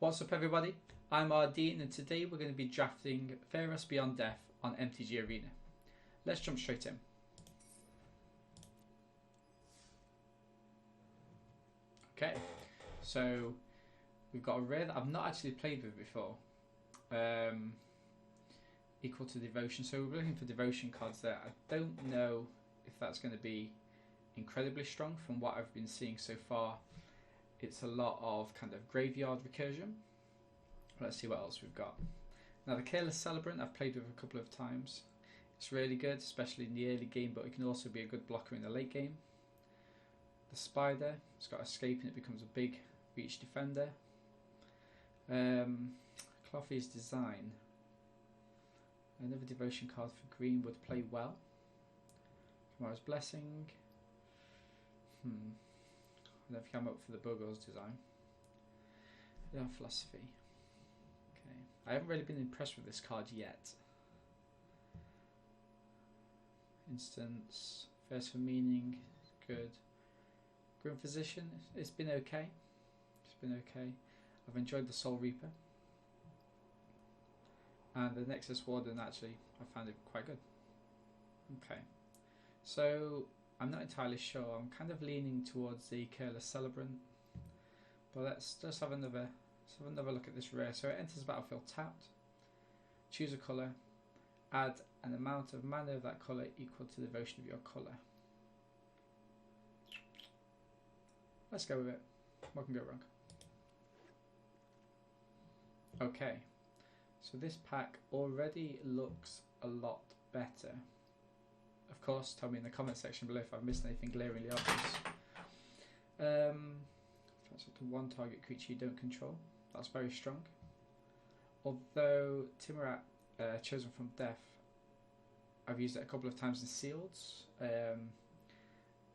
What's up everybody, I'm RD and today we're going to be drafting Theros Beyond Death on MTG Arena. Let's jump straight in. Okay, so we've got a rare that I've not actually played with before, equal to Devotion, so we're looking for Devotion cards there. I don't know if that's going to be incredibly strong from what I've been seeing so far. It's a lot of kind of graveyard recursion. Let's see what else we've got. Now the Careless Celebrant I've played with a couple of times. It's really good, especially in the early game, but it can also be a good blocker in the late game. The Spider, it's got Escape and it becomes a big reach defender. Clothy's Design. Another Devotion card for green would play well. Tomorrow's Blessing. I don't think I'm up for the Burgos Design. Philosophy. Okay, I haven't really been impressed with this card yet. Instance, First for Meaning, good. Grim Physician, it's been okay. It's been okay. I've enjoyed the Soul Reaper. And the Nexus Warden, actually, I found it quite good. Okay, so I'm not entirely sure. I'm kind of leaning towards the Careless Celebrant, but let's just have another look at this rare. So it enters the battlefield tapped. Choose a colour. Add an amount of mana of that colour equal to the devotion of your colour. Let's go with it. What can go wrong? Okay, so this pack already looks a lot better. Of course, tell me in the comment section below if I've missed anything glaringly obvious. That's up to one target creature you don't control. That's very strong. Although Timorat, Chosen from Death, I've used it a couple of times in Sealeds.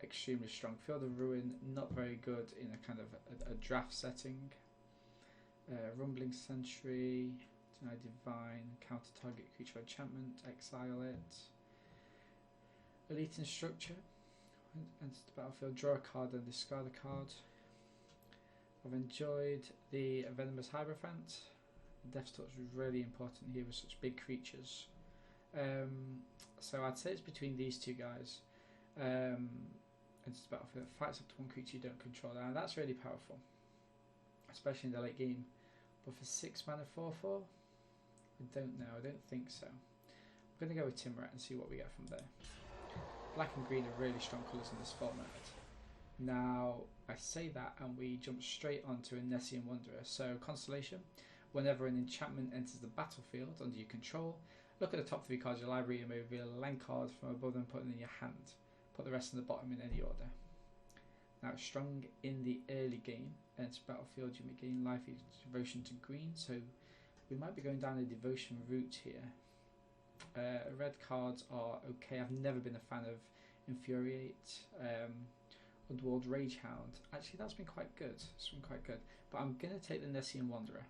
Extremely strong. Field of Ruin, not very good in a kind of a draft setting. Rumbling Sentry, Deny Divine, counter target creature enchantment, exile it. Elite Instructor, enter the battlefield, draw a card and discard a card. I've enjoyed the Venomous Hierophant. Death Touch was really important here with such big creatures. So I'd say it's between these two guys. Enters the battlefield, fights up to one creature you don't control. Now that's really powerful, especially in the late game. But for 6 mana 4/4, I don't know. I don't think so. I'm going to go with Timorat and see what we get from there. Black and green are really strong colours in this format. Now, I say that and we jump straight onto a Nessian Wanderer. So, Constellation, whenever an enchantment enters the battlefield under your control, look at the top 3 cards of your library and may reveal a land card from above them, put it in your hand. Put the rest in the bottom in any order. Now, it's strong in the early game. Enters battlefield, you may gain life equal to devotion to green. So, we might be going down a devotion route here. Red cards are okay. I've never been a fan of Infuriate. Underworld Ragehound. Actually, that's been quite good. It's been quite good. But I'm going to take the Nessian Wanderer.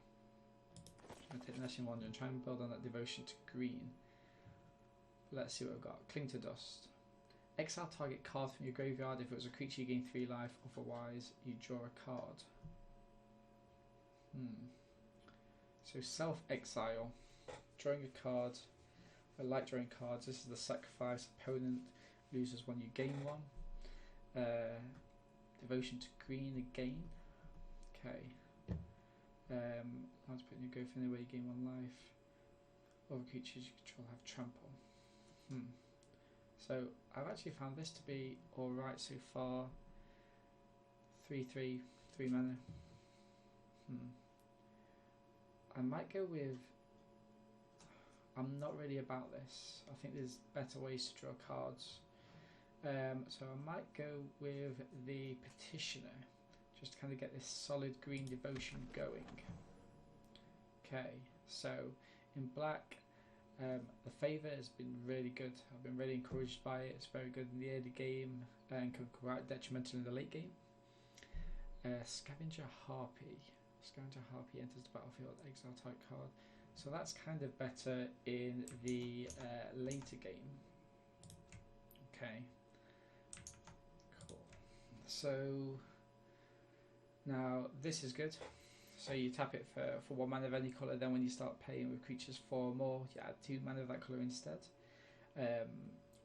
I'm going to take the Nessian Wanderer and try and build on that devotion to green. Let's see what we've got. Cling to Dust. Exile target card from your graveyard. If it was a creature, you gain 3 life. Otherwise, you draw a card. So self-exile. Drawing a card. I like drawing cards. This is the sacrifice. Opponent loses 1, you gain 1. Devotion to green again. Okay. Let's put you go for anywhere, you gain 1 life. Other creatures you control have trample. So I've actually found this to be alright so far. 3/3, 3 mana. I might go with. I'm not really about this. I think there's better ways to draw cards. So I might go with the Petitioner, just to kind of get this solid green devotion going. Okay, so in black, the Favour has been really good. I've been really encouraged by it. It's very good in the early game and can be quite detrimental in the late game. Scavenger Harpy. Scavenger Harpy enters the battlefield, exile type card. So that's kind of better in the later game. Okay. Cool. So now this is good. So you tap it for 1 mana of any colour, then when you start playing with creatures 4 or more, you add 2 mana of that colour instead.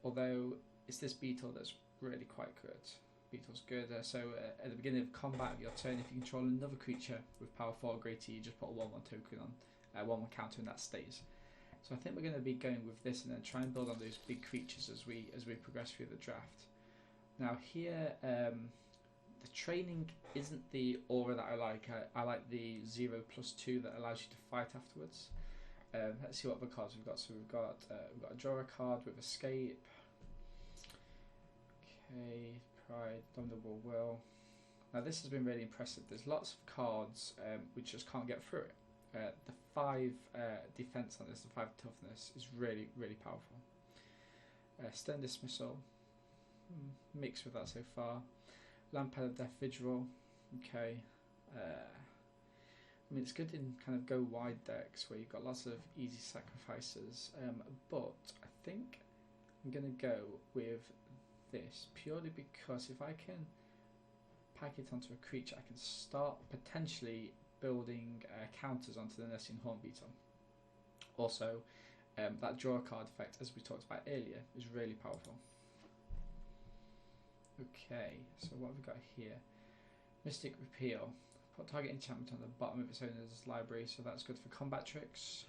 Although it's this beetle that's really quite good. Beetle's good. At the beginning of combat of your turn, if you control another creature with power 4 or greater, you just put a 1/1 token on, 1/1 counter, and that stays. So I think we're going to be going with this, and then try and build on those big creatures as we progress through the draft. Now here, the training isn't the aura that I like. I like the 0+2 that allows you to fight afterwards. Let's see what other cards we've got. So we've got a draw a card with escape. Okay, pride, dominable will. Now this has been really impressive. There's lots of cards which just can't get through it. The 5 defense on this, the 5 toughness, is really, really powerful. Stern dismissal, mixed with that so far. Lampad of Death Vigil, okay. I mean, it's good in kind of go wide decks where you've got lots of easy sacrifices, but I think I'm going to go with this purely because if I can pack it onto a creature, I can start potentially building counters onto the Nesting Hornbeetle. Also, that draw card effect, as we talked about earlier, is really powerful. Okay, so what have we got here? Mystic Repeal. Put target enchantment on the bottom of its owner's library, so that's good for combat tricks.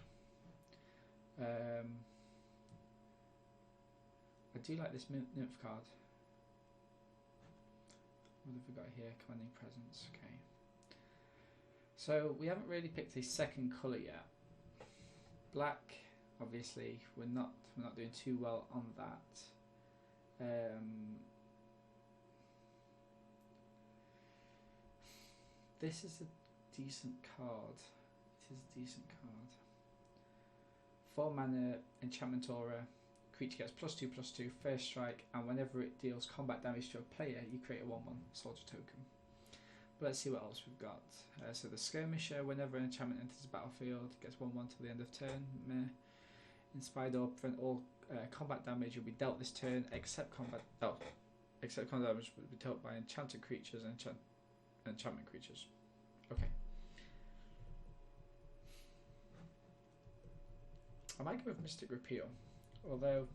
I do like this nymph card. What have we got here? Commanding Presence. Okay. So we haven't really picked a second colour yet. Black, obviously, we're not doing too well on that. This is a decent card. It is a decent card. 4 mana enchantment aura. Creature gets +2/+2 first strike, and whenever it deals combat damage to a player, you create a 1/1 soldier token. But let's see what else we've got. So the skirmisher, whenever an enchantment enters the battlefield, gets 1/1 till the end of turn. Meh. Inspired Orb, prevent all combat damage will be dealt this turn, except combat damage will be dealt by enchanted creatures and enchantment creatures. Okay. I might go with Mystic Repeal, although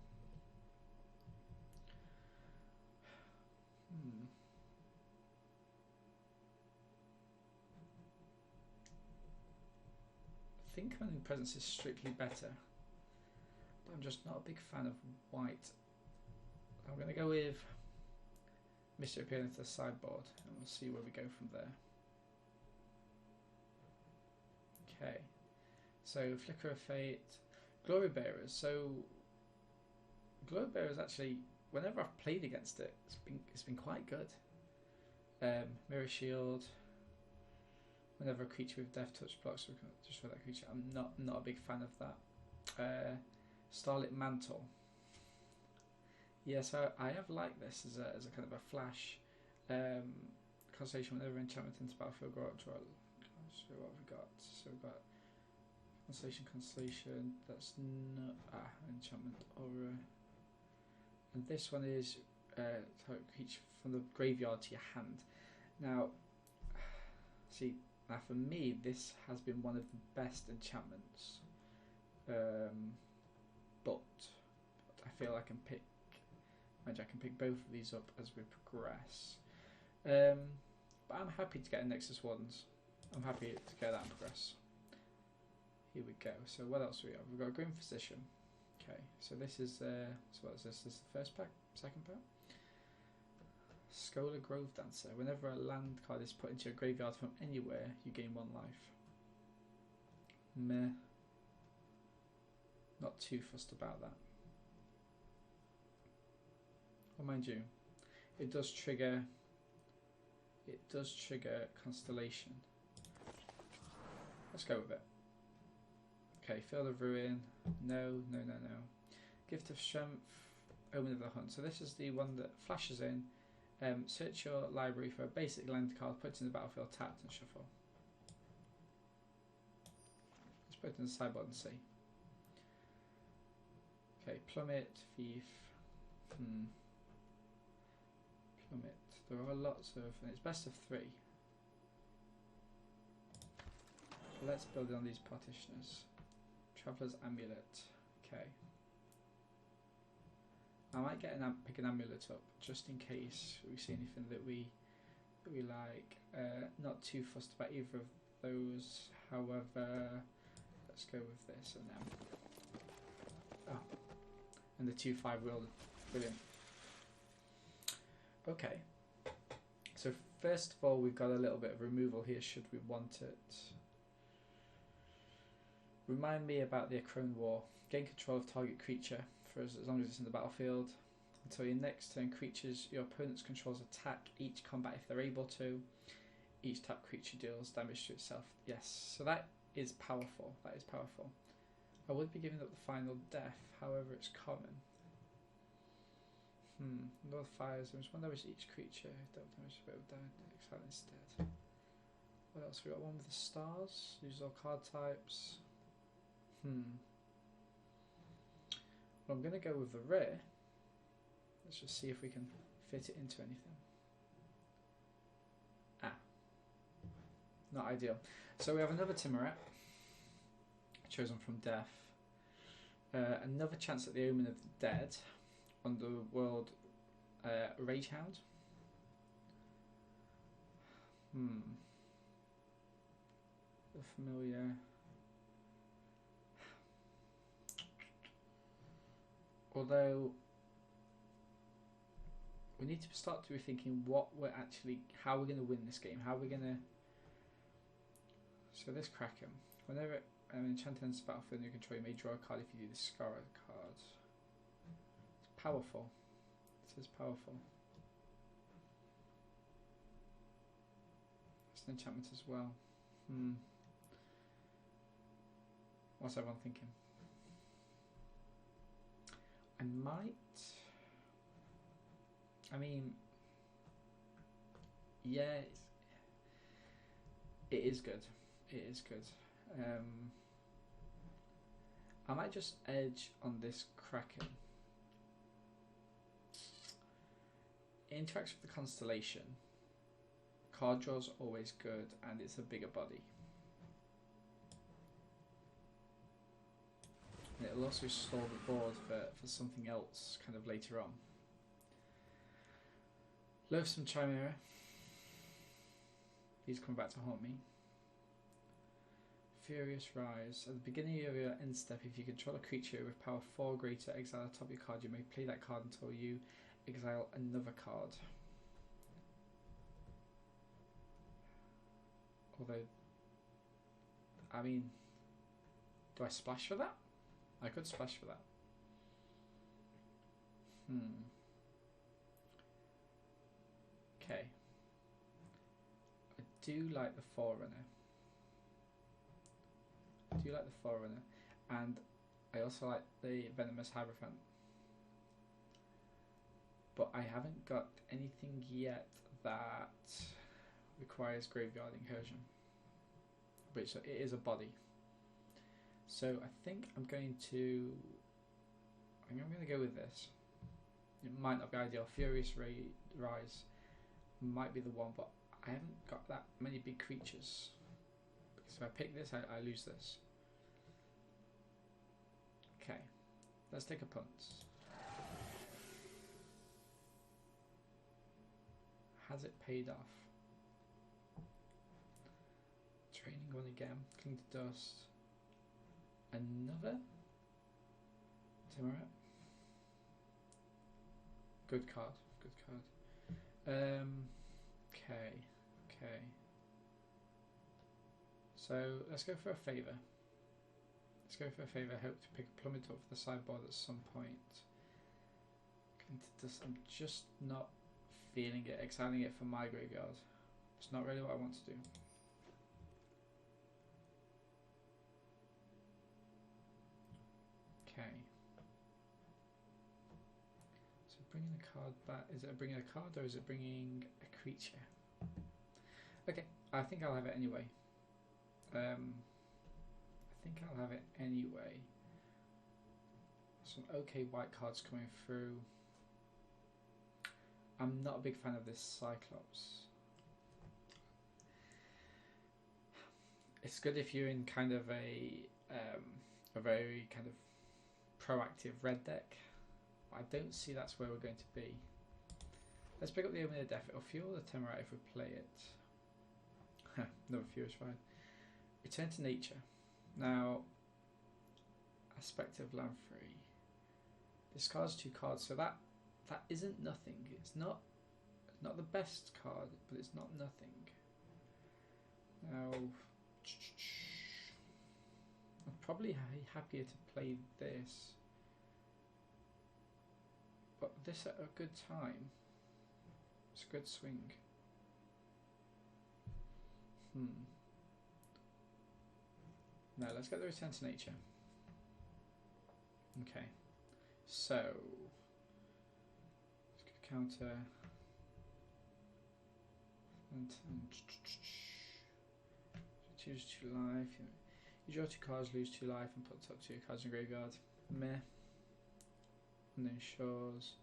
I think Commanding Presence is strictly better, but I'm just not a big fan of white. I'm going to go with Mystic Repeal into the sideboard, and we'll see where we go from there. Okay, so Flicker of Fate, Glory Bearers. So Glory Bearers, actually, whenever I've played against it, it's been quite good. Mirror Shield. Whenever a creature with Death Touch blocks, we can destroy that creature. I'm not a big fan of that. Starlit Mantle. Yes, I have liked this as a kind of a flash. Constellation, whenever enchantment into battlefield, go out, draw. So what have we got? So we've got Constellation. That's not enchantment aura. And this one is creature from the graveyard to your hand. Now, see, now for me, this has been one of the best enchantments. But I feel I can pick. Maybe I can pick both of these up as we progress. But I'm happy to get a Nexus Wardens. I'm happy to get that and progress. Here we go. So what else do we have? We've got a Grim Physician. Okay, so this is so what is this? This is the first pack, second pack. Scholar Grove Dancer. Whenever a land card is put into your graveyard from anywhere, you gain 1 life. Meh. Not too fussed about that. Well, mind you, it does trigger Constellation. Let's go with it. Okay, Field of Ruin. No. Gift of Strength, Omen of the Hunt. So this is the one that flashes in. Search your library for a basic land card, put it in the battlefield, tapped and shuffle. Let's put it in the sideboard and see. Okay, Plummet, Thief. Plummet. There are lots of. It's best of 3. let's build on these partitioners. Traveller's Amulet. Okay. I might get pick an amulet up just in case we see anything that we like. Not too fussed about either of those. However, let's go with this and then. Oh, and the 2/5 wield. Brilliant. Okay. So first of all, we've got a little bit of removal here. Should we want it? Remind me about the Acrone War. Gain control of target creature for as long as it's in the battlefield. Until your next turn, creatures your opponent's controls attack each combat if they're able to. Each tap creature deals damage to itself. Yes, so that is powerful. That is powerful. I would be giving up the final death, however it's common. North fires, there's 1 damage to each creature. Don't damage to exile instead. What else? We got one with the stars. Use all card types. Well, I'm going to go with the rare. Let's just see if we can fit it into anything. Not ideal. So we have another Timuret, chosen from death. Another chance at the Omen of the Dead. Underworld Ragehound. The familiar. Although we need to start to be thinking how we're going to win this game. How we're going to. So this Kraken. Whenever an enchanted enters the battlefield, you control, you may draw a card if you do discard a card. It's powerful. It is powerful. It's an enchantment as well. What's everyone thinking? I might. I mean, yeah, it is good. It is good. I might just edge on this Kraken. It interacts with the constellation. Card draw's always good, and it's a bigger body. And it'll also store the board for something else kind of later on. Loathsome Chimera. He's come back to haunt me. Furious Rise. At the beginning of your end step, if you control a creature with power 4 or greater, exile the top of your card. You may play that card until you exile another card. Although, I mean, do I splash for that? I could splash for that. Okay. I do like the Forerunner. And I also like the Venomous Hierophant. But I haven't got anything yet that requires Graveyard Incursion, which it is a body. So I think I'm going to go with this. It might not be ideal. Furious Rise might be the one, but I haven't got that many big creatures. Because if I pick this, I lose this. Okay, let's take a punt. Has it paid off? Training one again. Cling to Dust. Another Timuret. Good card. Okay. So let's go for a favour. Hope to pick a plummet up for the sideboard at some point. I'm just not feeling it. Exiling it from my graveyard. It's not really what I want to do. Okay. So bringing a card back. Is it bringing a card or is it bringing a creature? Okay, I think I'll have it anyway. Some okay white cards coming through. I'm not a big fan of this Cyclops. It's good if you're in kind of a very kind of proactive red deck. I don't see that's where we're going to be. Let's pick up the Omen of Death. It'll fuel the Temerite if we play it. Another fuel is fine. Return to nature. Now, Aspect of Land 3. Discards 2 cards, so that isn't nothing. It's not the best card, but it's not nothing. Now, I'm probably happier to play this, but this at a good time. It's a good swing. Now let's get the Return to Nature. Okay, so let's go counter and choose 2 life. You draw 2 cards, lose 2 life, and put top 2 cards in graveyard. Meh. And then Shores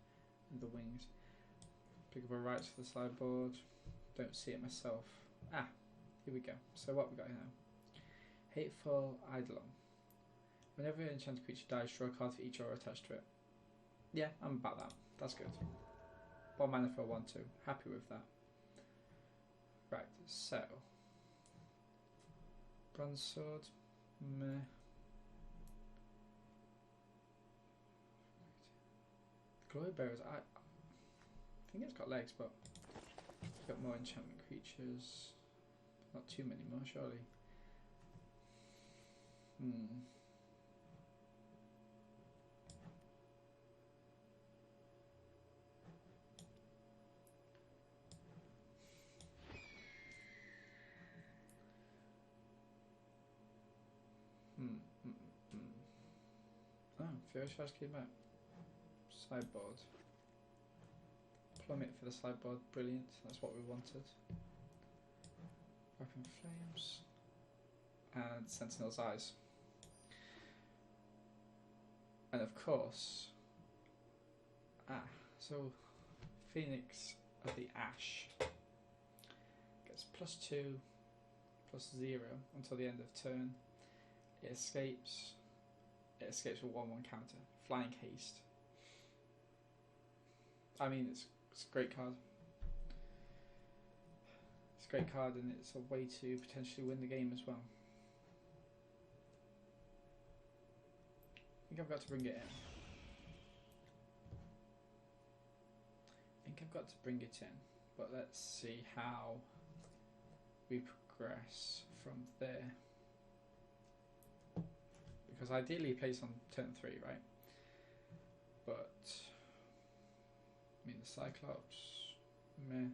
and the Wings. Pick up a Rights for the sideboard. Don't see it myself. Ah, here we go. So what we got here now? Hateful Eidolon. Whenever an enchanted creature dies, draw a card for each aura attached to it. Yeah, I'm about that. That's good. 1 mana for a 1/2. Happy with that. Right, so Bronze Sword. Meh. Glory Bearers. I think it's got legs, but it's got more enchantment creatures. Not too many more, surely. Oh, Theros came back. Sideboard. Plummet for the sideboard. Brilliant. That's what we wanted. Weapon Flames. And Sentinel's Eyes. And of course, so Phoenix of the Ash gets +2, +0 until the end of turn. It escapes with 1/1 counter. Flying Haste. I mean, it's a great card. It's a great card, and it's a way to potentially win the game as well. I think I've got to bring it in. But let's see how we progress from there. Because ideally he plays on turn 3, right? But I mean the Cyclops, meh.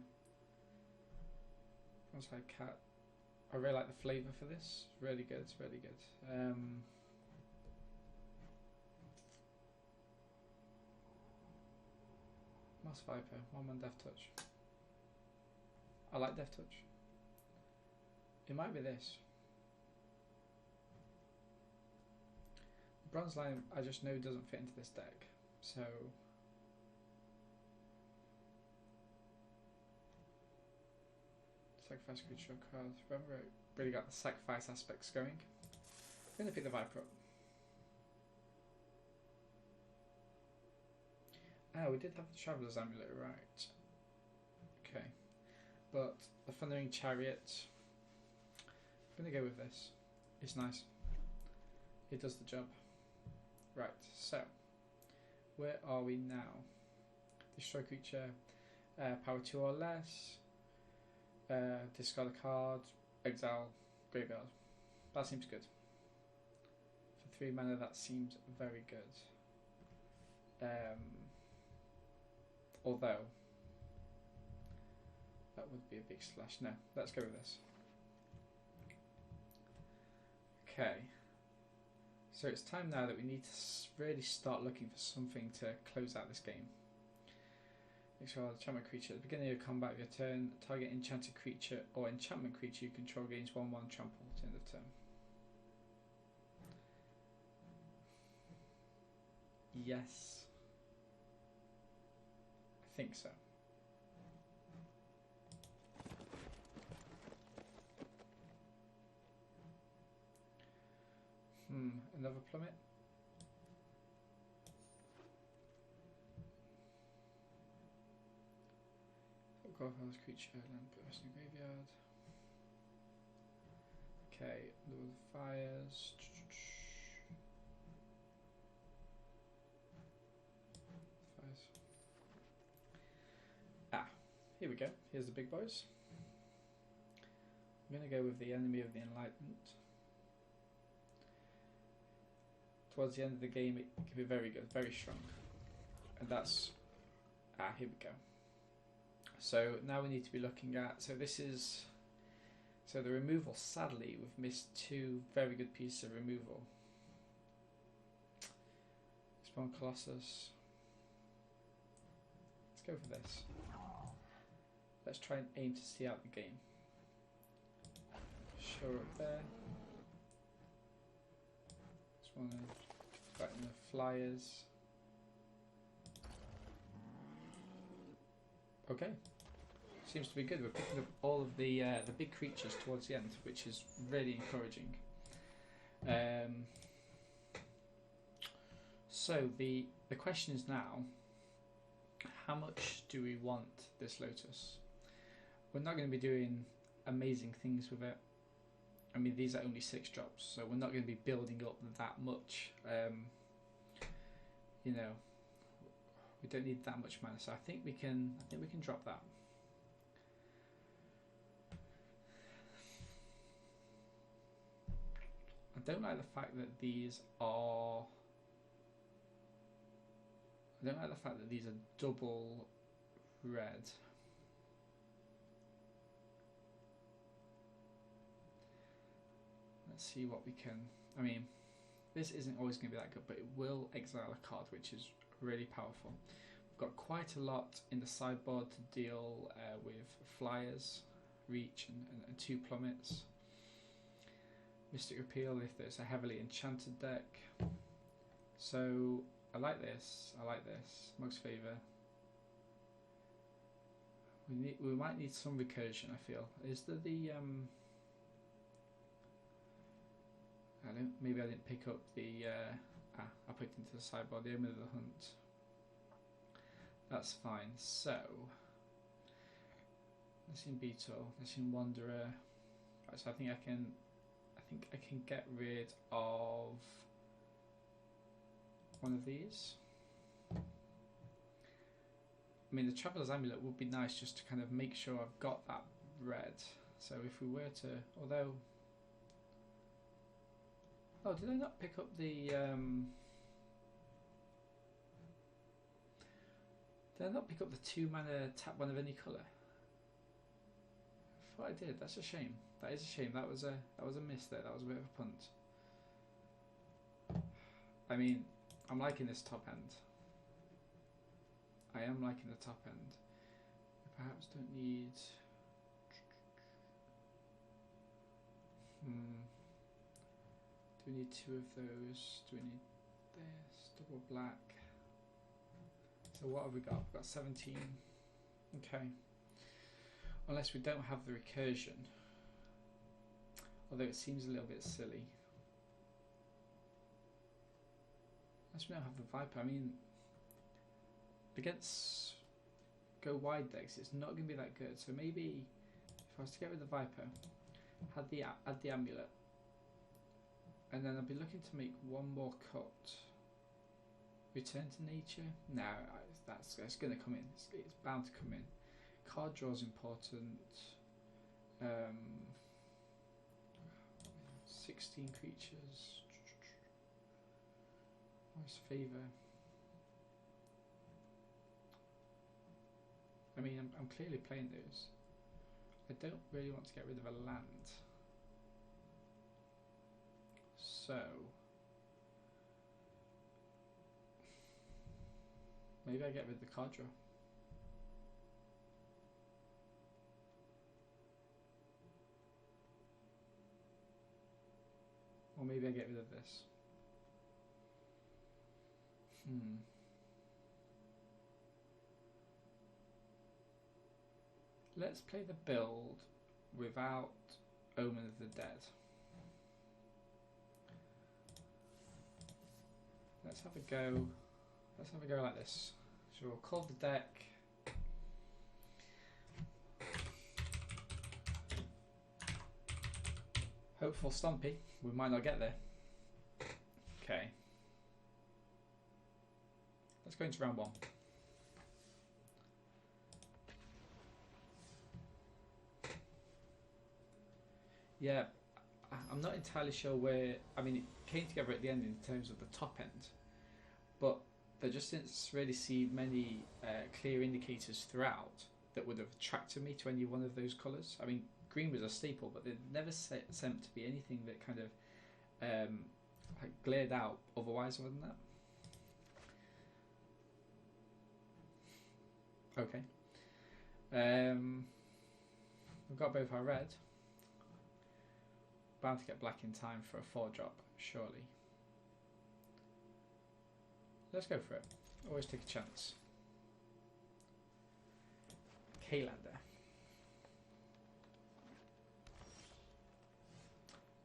Frontside Cat. I really like the flavour for this. It's really good. It's really good. Moss Viper, 1/1 Death Touch. I like Death Touch. It might be this. The Bronze Line I just know doesn't fit into this deck, so sacrifice creature cards. Remember, really got the sacrifice aspects going. I'm gonna pick the Viper up. Oh, we did have the Traveller's Amulet, right. Okay. But the Thundering Chariot, I'm going to go with this. It's nice. It does the job. Right, so, where are we now? Destroy creature, power 2 or less, discard a card, exile, graveyard. That seems good. For 3 mana, that seems very good. Although that would be a big splash. No, let's go with this. Okay, so it's time now that we need to really start looking for something to close out this game. Make sure the enchantment creature at the beginning of your combat of your turn, target enchanted creature or enchantment creature you control gains 1/1 trample at the end of turn. Yes. I think so. Another plummet. Godfather's creature, land person graveyard. Okay, Lord of Fires. Here we go. Here's the big boys. I'm going to go with the Enemy of the Enlightenment. Towards the end of the game, it can be very good, very strong. And that's... here we go. So now we need to be looking at... So this is... So the removal, sadly, we've missed two very good pieces of removal. Spawn Colossus. Let's go for this. Let's try and aim to see out the game. Show up there. Just want to fighting the flyers. Okay, seems to be good. We're picking up all of the big creatures towards the end, which is really encouraging. So the question is now, how much do we want this Lotus? We're not going to be doing amazing things with it. I mean, these are only 6 drops, so we're not going to be building up that much. You know, we don't need that much mana, so I think we can drop that. I don't like the fact that these are. I don't like the fact that these are double red. Let's see what we can. I mean, this isn't always going to be that good, but it will exile a card, which is really powerful. We've got quite a lot in the sideboard to deal with flyers, reach, and 2 plummets. Mystic Appeal if there's a heavily enchanted deck. So I like this. I like this. Most Favor. We might need some recursion. I feel. Is there the maybe I didn't pick up the I put it into the sideboard, the Omen of the Hunt. That's fine. So let's in Beetle, let's in Wanderer. Right, so I think I can get rid of one of these. I mean, the Traveler's Amulet would be nice just to kind of make sure I've got that red. So if we were to, although oh, did I not pick up the did I not pick up the 2 mana tap one of any colour? I thought I did. That's a shame. That is a shame. That was a miss there. That was a bit of a punt. I mean, I'm liking this top end. I am liking the top end. We perhaps don't need. Do we need 2 of those? Do we need this? Double black. So what have we got? We've got 17. Okay. Unless we don't have the recursion. Although it seems a little bit silly. Unless we don't have the Viper. I mean, against go wide decks, it's not going to be that good. So maybe if I was to get rid of the Viper, add the Amulet, and then I'll be looking to make one more cut. Return to Nature? No, that's going to come in. It's bound to come in. Card draw is important. 16 creatures. Nice Favor. I mean, I'm clearly playing those. I don't really want to get rid of a land. So maybe I get rid of the card draw. Or maybe I get rid of this. Let's play the build without Omen of the Dead. let's have a go. Let's have a go like this. So we'll call the deck. Hopeful Stompy. We might not get there. Okay. Let's go into round 1. Yeah, I'm not entirely sure where. I mean, it came together at the end in terms of the top end, but there just didn't really see many clear indicators throughout that would have attracted me to any one of those colours. I mean, green was a staple, but there never seemed to be anything that kind of like glared out otherwise other than that. Okay. We've got both our red. Bound to get black in time for a 4-drop, surely. Let's go for it. Always take a chance. K-Lander.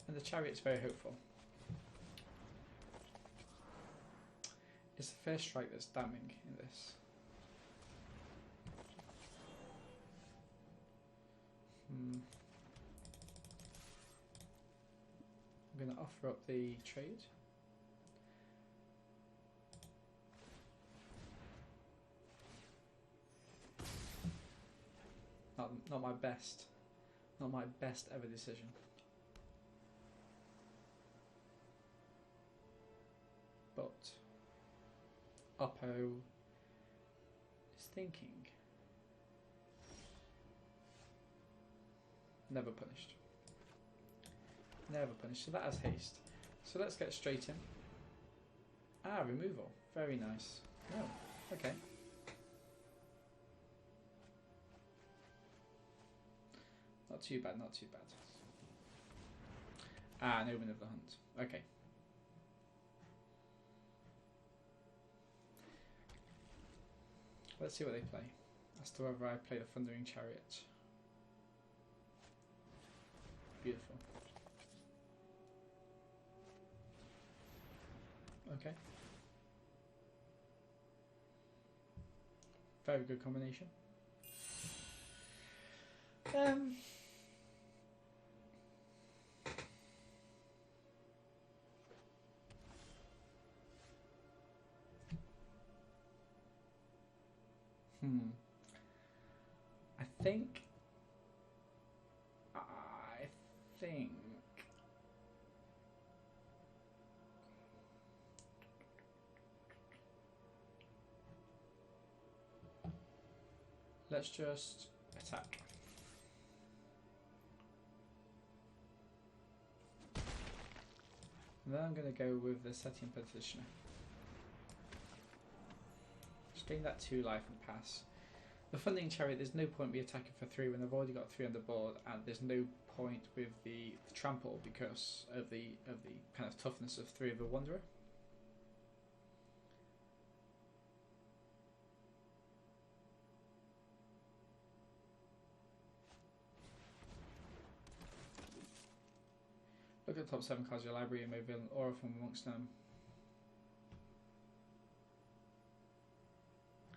And the Chariot's very hopeful. It's the first strike that's damning in this. I'm going to offer up the trade. Not my best. Not my best ever decision. But Oppo is thinking. Never punished. Never punished. So that has haste. So let's get straight in. Ah, removal. Very nice. Oh, okay. Not too bad, not too bad. Ah, an Omen of the Hunt. Okay. Let's see what they play. As to whether I play the Thundering Chariot. Beautiful. Okay. Very good combination. I think let's just attack. And then I'm going to go with the Setian Petitioner. Just gain that 2 life and pass. The Funding Chariot, there's no point me attacking for 3 when I've already got 3 on the board, and there's no point with the trample because of the kind of toughness of 3 of the Wanderer. Look at the top 7 cards of your library and maybe an aura from amongst them.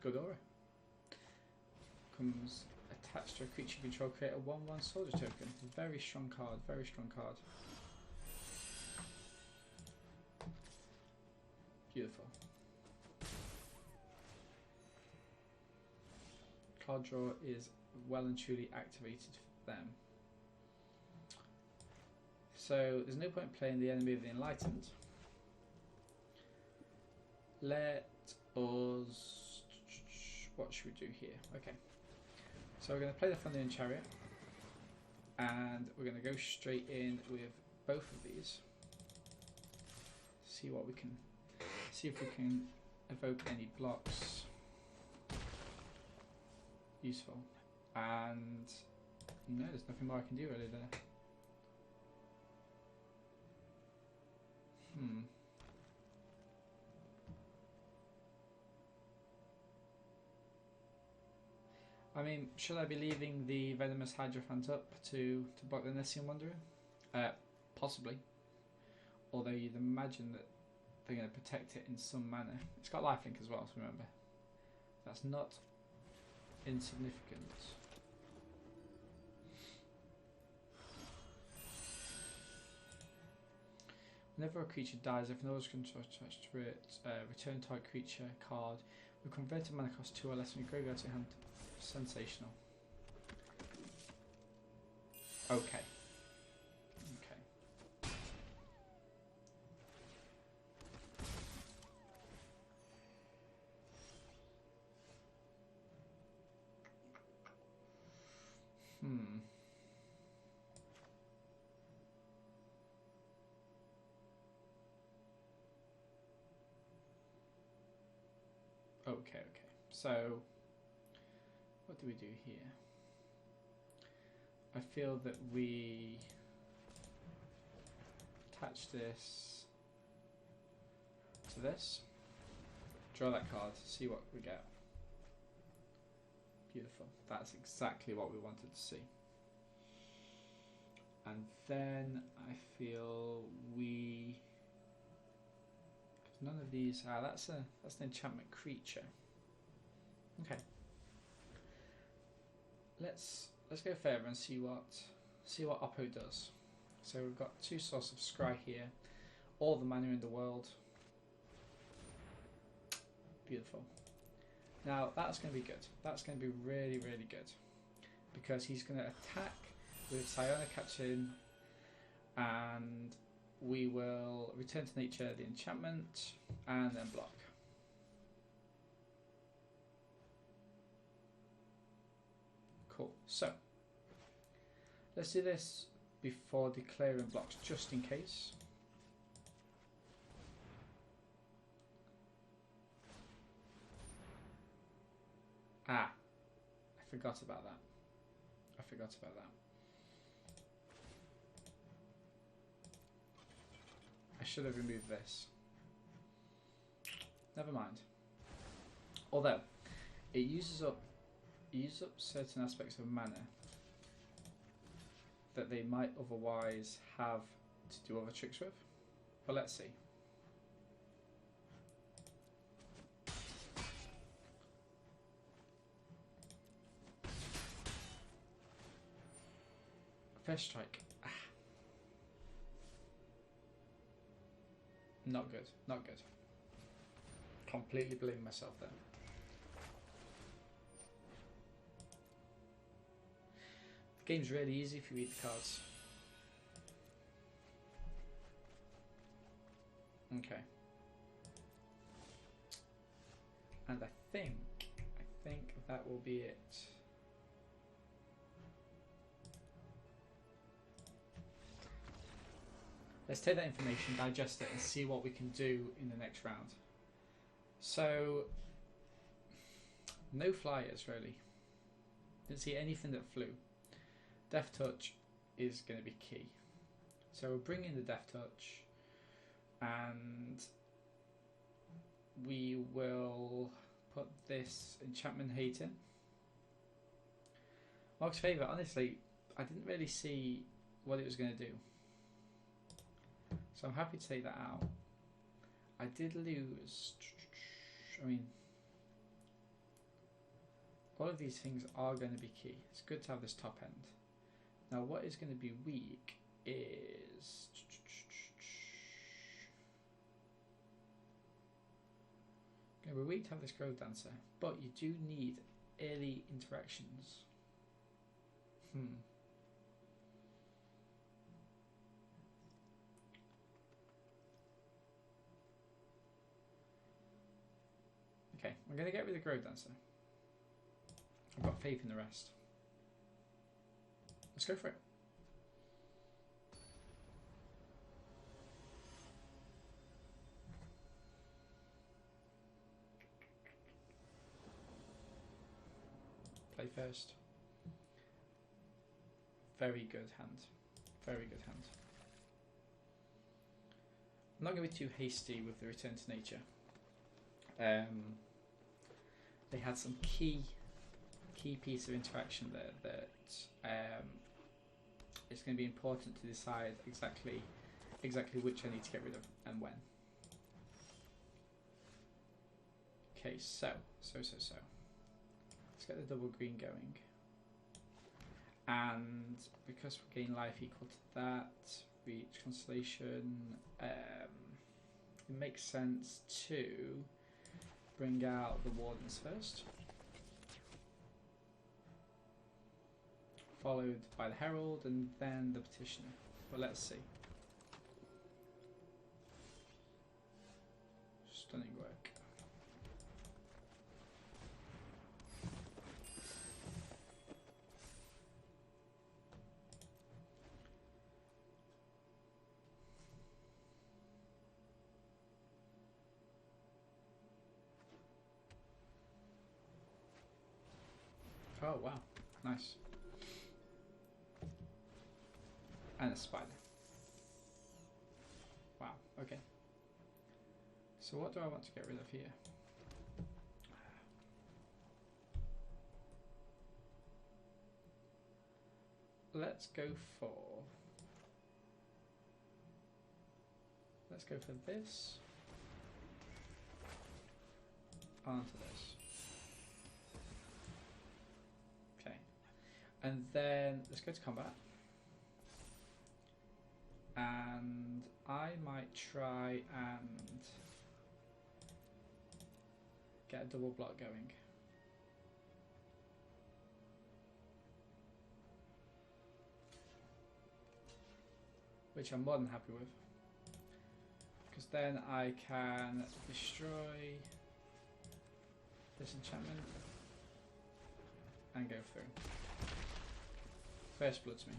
Good aura. Comes attached to a creature you control, create a 1/1 soldier token. Very strong card, very strong card. Beautiful. Card draw is well and truly activated for them. So there's no point playing the Enemy of the Enlightened. Let us... What should we do here? Okay. So we're going to play the Thundering Chariot. And we're going to go straight in with both of these. See what we can... See if we can evoke any blocks. Useful. And... No, there's nothing more I can do really there. I mean, should I be leaving the Venomous Hierophant up to block the Nessian Wanderer? Possibly. Although you'd imagine that they're going to protect it in some manner. It's got lifelink as well, so remember. That's not insignificant. Whenever a creature dies, if no one's control attached to it, return target creature card with converted mana cost 2 or less from your graveyard to your hand. Sensational. Okay. Okay. Okay. So, what do we do here? I feel that we attach this to this, draw that card, see what we get. Beautiful. That's exactly what we wanted to see. And then I feel we, because none of these are, that's an enchantment creature. Okay. Let's go further and see what Oppo does. So we've got 2 sources of scry here, all the mana in the world. Beautiful. Now that's going to be good. That's going to be really, really good, because he's going to attack with Psionic Catch-in, and we will return to nature the enchantment and then block. Cool. So let's do this before declaring blocks, just in case. I forgot about that. I should have removed this. Never mind. Although it uses up certain aspects of mana that they might otherwise have to do other tricks with. But let's see. First strike. Not good. Completely blaming myself there. The game's really easy if you read the cards. Okay. And I think that will be it. Let's take that information, digest it, and see what we can do in the next round. So, no flyers really. Didn't see anything that flew. Death Touch is going to be key. So we'll bring in the Death Touch, and we will put this Enchantment Hate in. Mark's Favour, honestly, I didn't really see what it was going to do. So I'm happy to take that out. I did lose. I mean, all of these things are going to be key. It's good to have this top end. Now, what is going to be weak is going to be weak to have this Grove Dancer, but you do need early interactions. Okay, I'm going to get rid of Grove Dancer. I've got faith in the rest. Let's go for it. Play first. Very good hand. Very good hand. I'm not going to be too hasty with the return to nature. They had some key piece of interaction there that it's going to be important to decide exactly which I need to get rid of and when. Okay, so. Let's get the double green going. And because we gain life equal to that, reach constellation, it makes sense to bring out the wardens first. Followed by the herald and then the petitioner. But let's see. Stunning work. Oh wow, nice. And a spider. Wow, okay. So what do I want to get rid of here? Let's go for this onto this. Okay. And then let's go to combat. And I might try and get a double block going. Which I'm more than happy with. Because then I can destroy this enchantment and go through. First bloods me.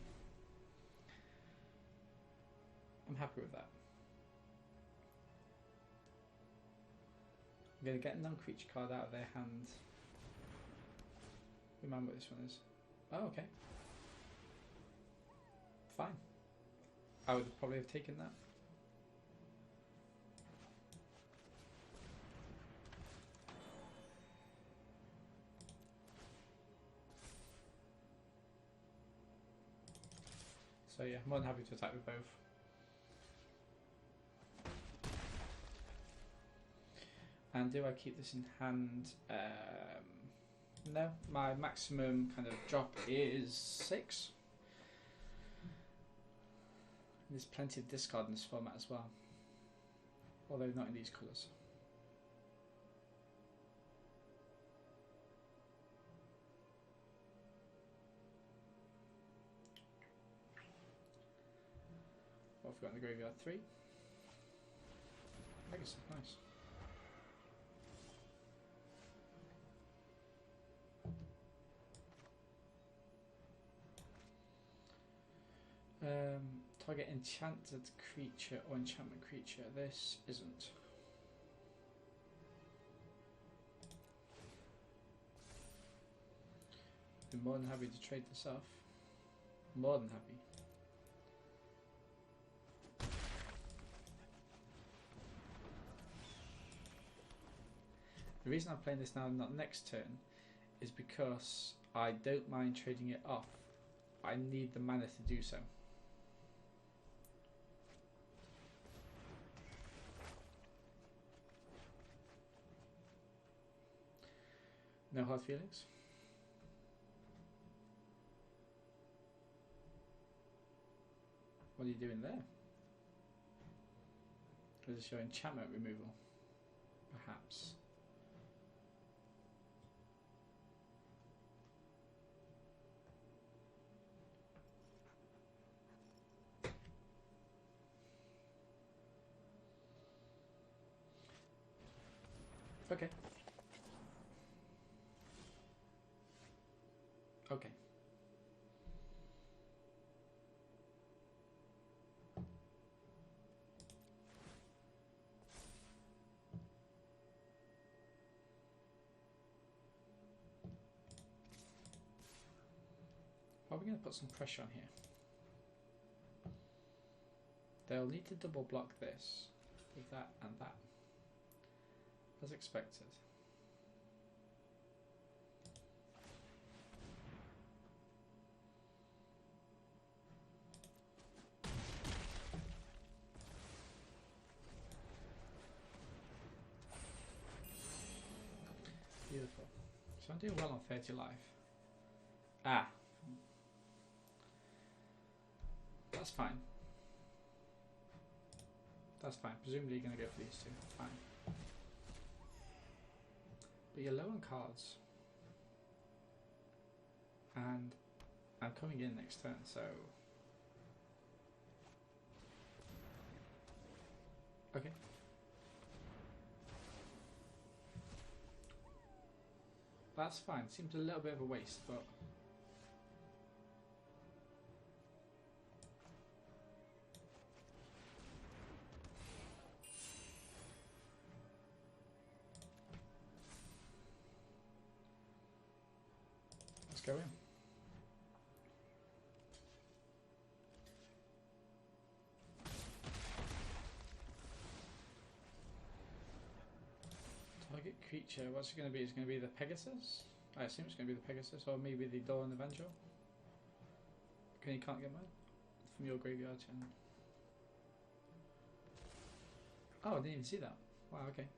I'm happy with that. I'm going to get a non-creature card out of their hand. Remember what this one is. Oh, okay. Fine. I would probably have taken that. So yeah, more than happy to attack with both. And do I keep this in hand? No, my maximum kind of drop is 6. There's plenty of discard in this format as well, although not in these colours. What have we got in the graveyard? 3. Legacy, nice. Target enchanted creature or enchantment creature. This isn't. Be more than happy to trade this off. More than happy. The reason I'm playing this now and not next turn is because I don't mind trading it off. I need the mana to do so. No hard feelings? What are you doing there? Is this your enchantment removal? Perhaps. Okay. Okay. Are we going to put some pressure on here? They'll need to double block this with that and that, as expected. So I'm doing well on 30 life. Ah. That's fine. That's fine. Presumably you're going to go for these two. Fine. But you're low on cards. And I'm coming in next turn, so... Okay. That's fine. Seems a little bit of a waste, but... let's go in. Target creature, what's it going to be? It's going to be the Pegasus? I assume it's going to be the Pegasus, or maybe the Dawn Avenger. Okay, you can't get mine from your graveyard channel. Oh, I didn't even see that. Wow, okay.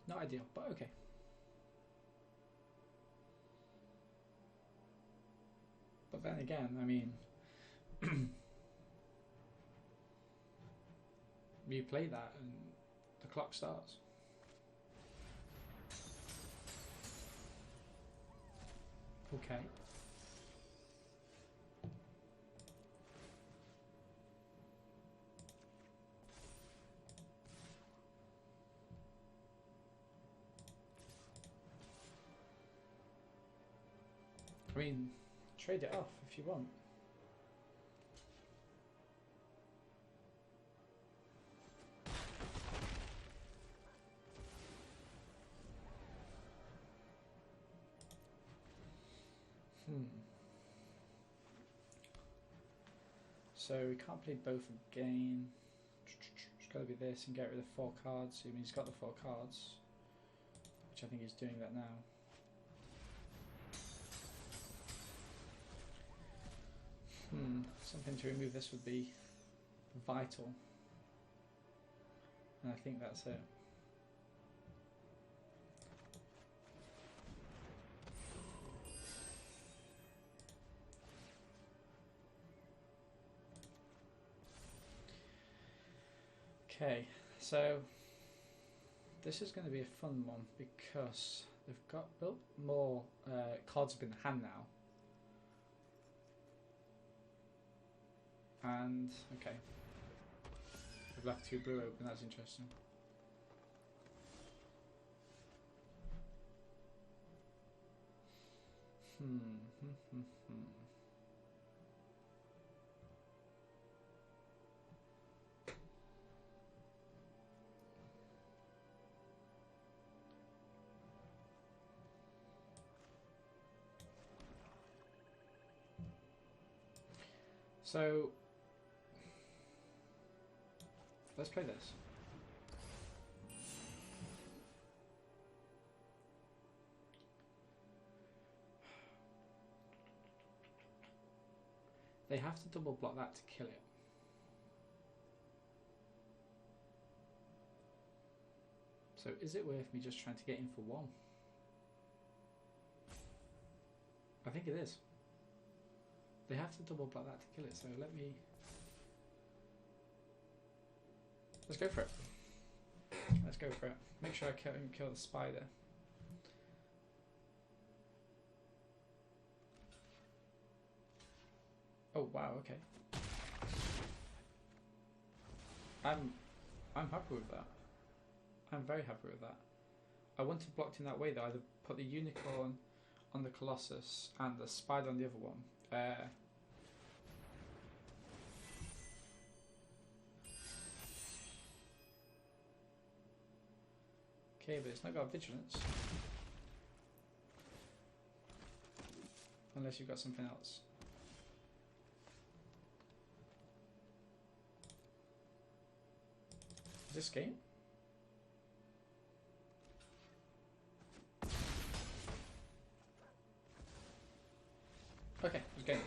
Not ideal, but okay. But then again, I mean, you play that and the clock starts. Okay. I mean, trade it off if you want. So we can't play both again. It's got to be this and get rid of 4 cards. I mean, he's got the 4 cards, which I think he's doing that now. Something to remove this would be vital. And I think that's it. Okay, so this is going to be a fun one because they've got built more cards up in the hand now. And, okay, they've left 2 blue open, that's interesting. So, let's play this. They have to double block that to kill it. So is it worth me just trying to get in for 1? I think it is. They have to double block that to kill it, so let me... let's go for it. Let's go for it. Make sure I kill the spider. Oh wow, okay. I'm happy with that. I'm very happy with that. I want to block in that way though. Either put the unicorn on the Colossus and the spider on the other one. Okay, but it's not got vigilance. Unless you've got something else. Is this game? Okay, it's game.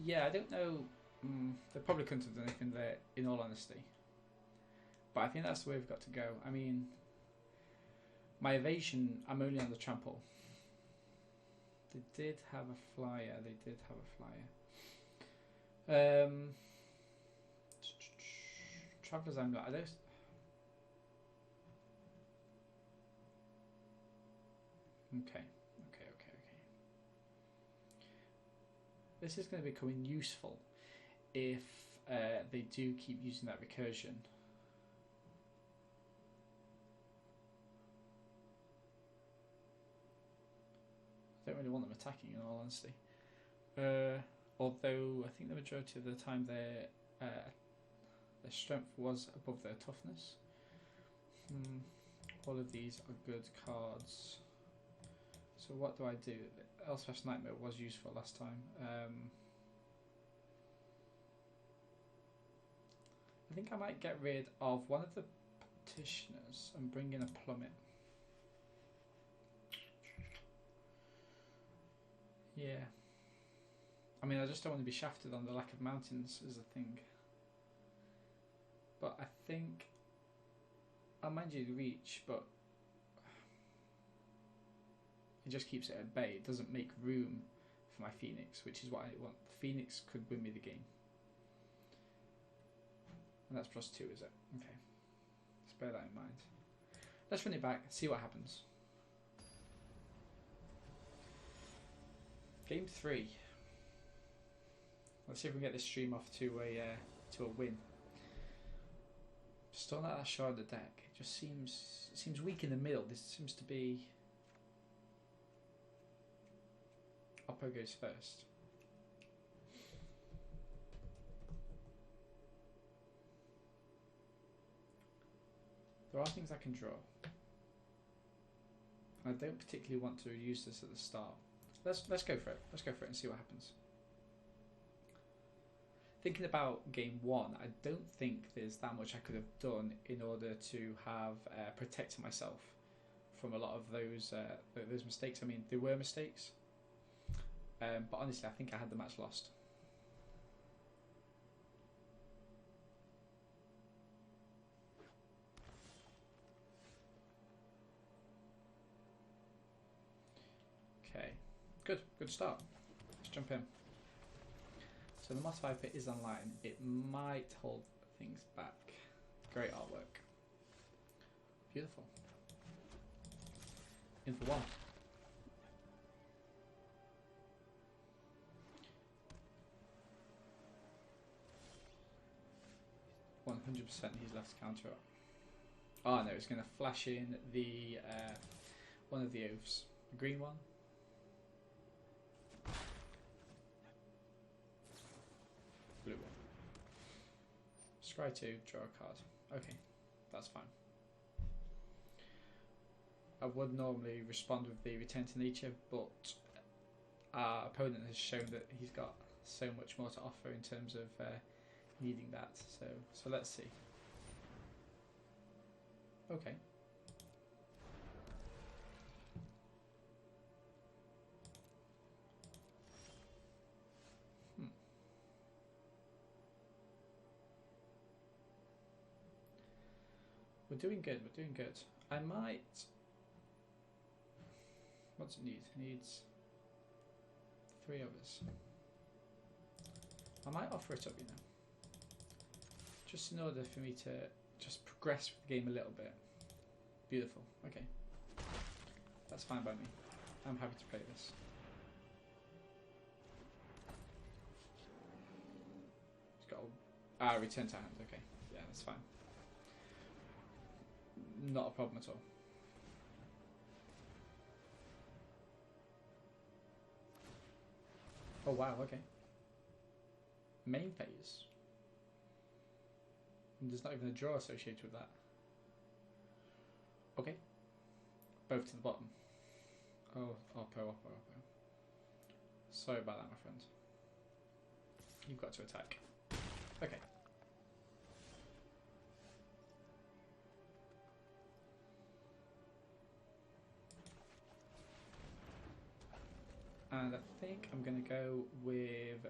Yeah, I don't know. They probably couldn't have done anything there, in all honesty. But I think that's the way we've got to go. I mean, My evasion, I'm only on the trample. They did have a flyer. They did have a flyer. Traveller's Amulet. I don't. Okay. This is going to be becoming useful if they do keep using that recursion. I don't really want them attacking, in all honesty. Although I think the majority of the time their strength was above their toughness. All of these are good cards. So what do I do? Elspeth's Nightmare was useful last time. I think I might get rid of one of the petitioners and bring in a plummet. Yeah. I mean, I just don't want to be shafted on the lack of mountains is the thing. But I think I'll mind you reach, but it just keeps it at bay. It doesn't make room for my Phoenix, which is what I want. The Phoenix could win me the game. And that's +2, is it? Okay. Let's bear that in mind. Let's run it back, see what happens. Game 3. Let's see if we can get this stream off to a win. Just don't let that shard the deck. It just seems weak in the middle. This seems to be Oppo goes first. There are things I can draw. I don't particularly want to use this at the start. Let's go for it. Let's go for it and see what happens. Thinking about game 1, I don't think there's that much I could have done in order to have protected myself from a lot of those mistakes. I mean, there were mistakes, but honestly, I think I had the match lost. Okay, good start. Let's jump in. So the Moss Viper is online. It might hold things back. Great artwork. Beautiful. In for 1. 100% he's left counter up. Oh no, it's going to flash in the one of the oaths. The green one. Blue one. Scry 2, draw a card. Okay, that's fine. I would normally respond with the Return to Nature, but our opponent has shown that he's got so much more to offer in terms of needing that. So let's see. Okay. We're doing good, we're doing good. I might... What's it need? It needs 3 others. I might offer it up, you know. Just in order for me to just progress with the game a little bit. Beautiful, okay. That's fine by me. I'm happy to play this. It's got a... return to hand, okay. Yeah, that's fine. Not a problem at all. Oh wow, okay. Main phase. And there's not even a draw associated with that. Okay. Both to the bottom. Oh, Oppo. Sorry about that, my friend. You've got to attack. Okay. And I think I'm going to go with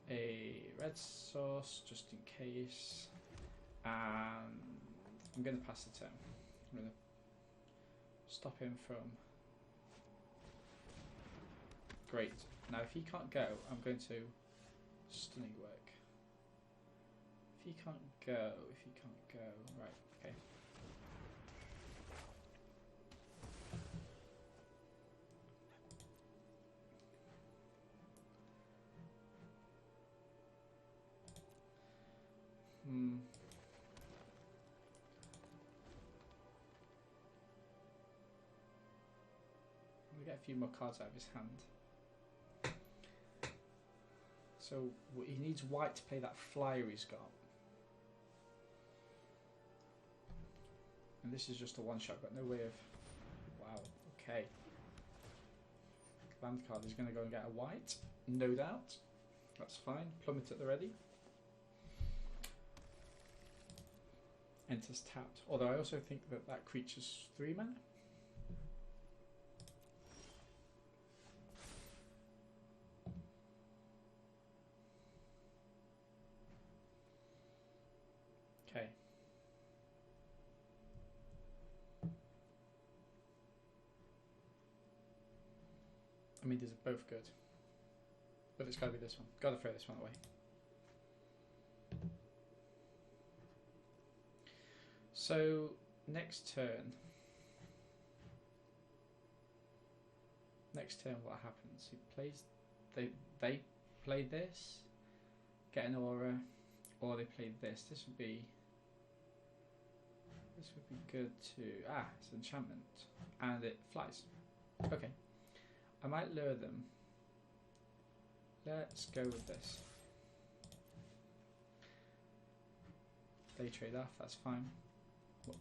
a red sauce, just in case, and I'm going to pass the turn. I'm going to stop him from... Great. Now if he can't go, I'm going to stunning work. If he can't go, right, okay. We get a few more cards out of his hand. So he needs white to play that flyer he's got. And this is just a one shot, got no way of... Wow, okay. Land card is going to go and get a white, no doubt. That's fine. Plummet at the ready. Enters tapped. Although I also think that that creature's 3 mana. Okay. I mean, these are both good. But it's got to be this one. Got to throw this one away. So, next turn. Next turn, what happens? He plays... They play this, get an aura, or they play this. This would be good to... Ah, it's an enchantment. And it flies. Okay. I might lure them. Let's go with this. They trade off, that's fine. Well,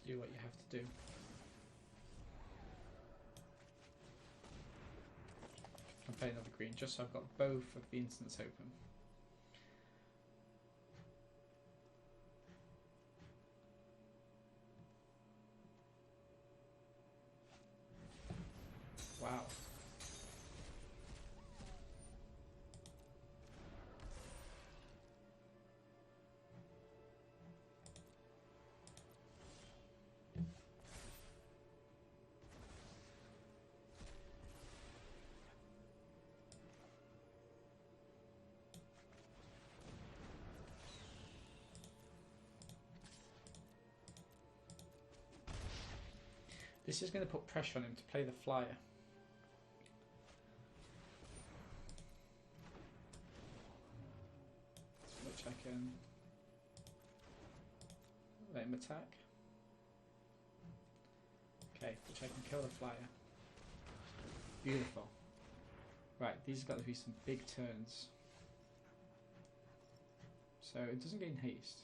do what you have to do. I'll play another green just so I've got both of the instants open. Wow. This is going to put pressure on him to play the flyer. Which I can let him attack. Okay, which I can kill the flyer. Beautiful. Right, these have got to be some big turns. So it doesn't gain haste.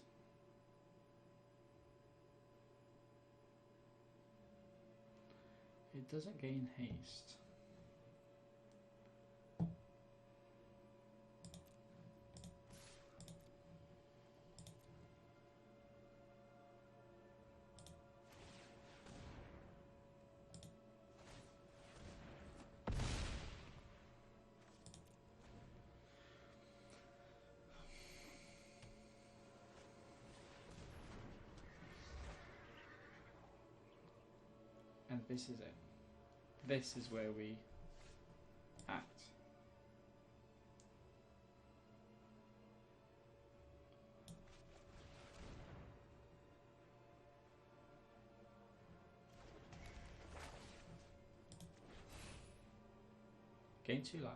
It doesn't gain haste. And this is it. This is where we act. Gain 2 life.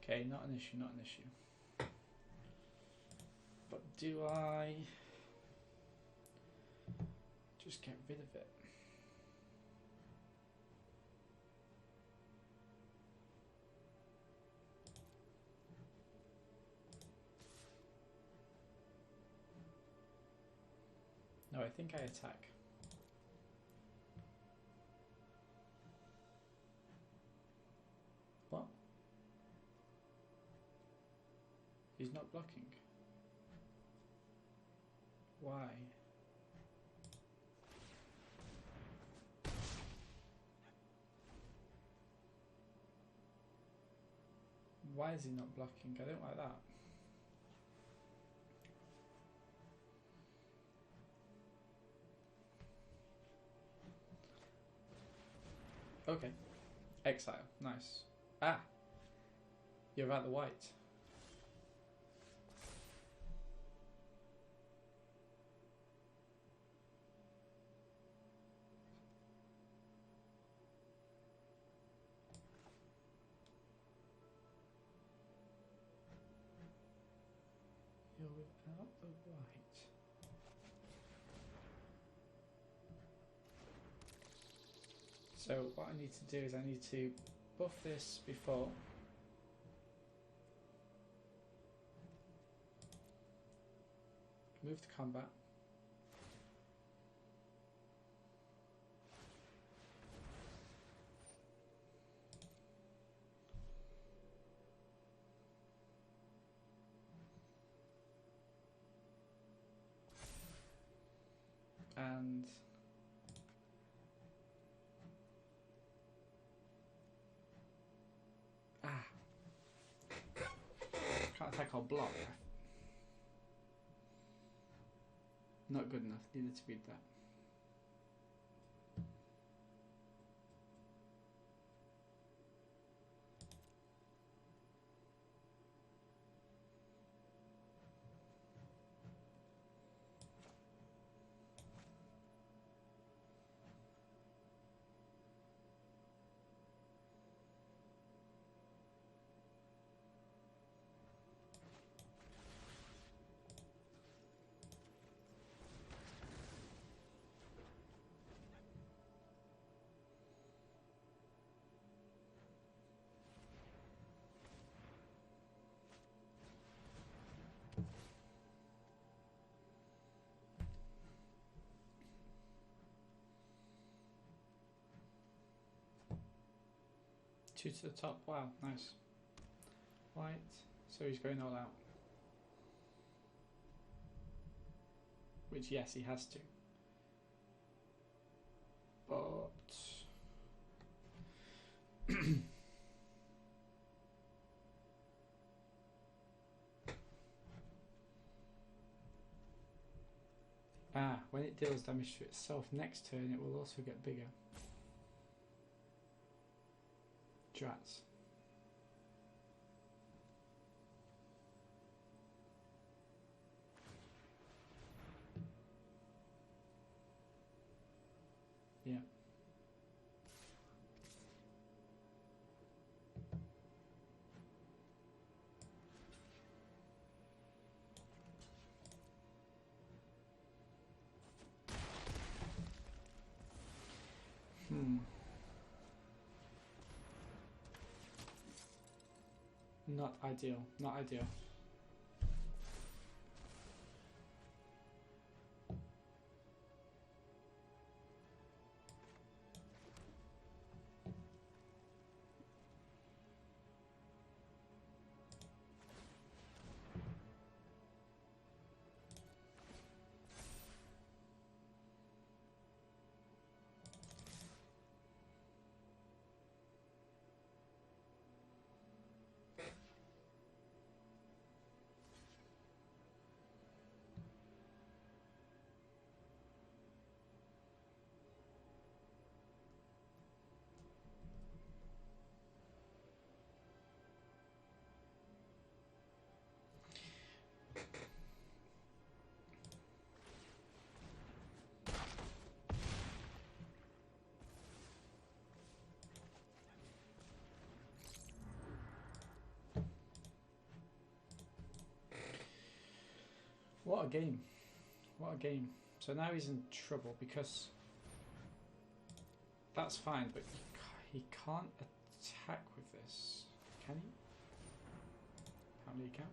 Okay, not an issue, not an issue. But do I just get rid of it? No, I think I attack. He's not blocking. Why? Why is he not blocking? I don't like that. Okay. Exile. Nice. Ah! You're at the white. You're without the white. So what I need to do is I need to buff this before. Move to combat. And can't attack or block. Not good enough. Needed to read that. Two to the top. Wow, nice. White. So he's going all out. Which, yes, he has to. But when it deals damage to itself next turn, it will also get bigger. Drats. Yeah. Not ideal. Not ideal. What a game. What a game. So now he's in trouble because that's fine, but he can't attack with this. Can he? Apparently he can.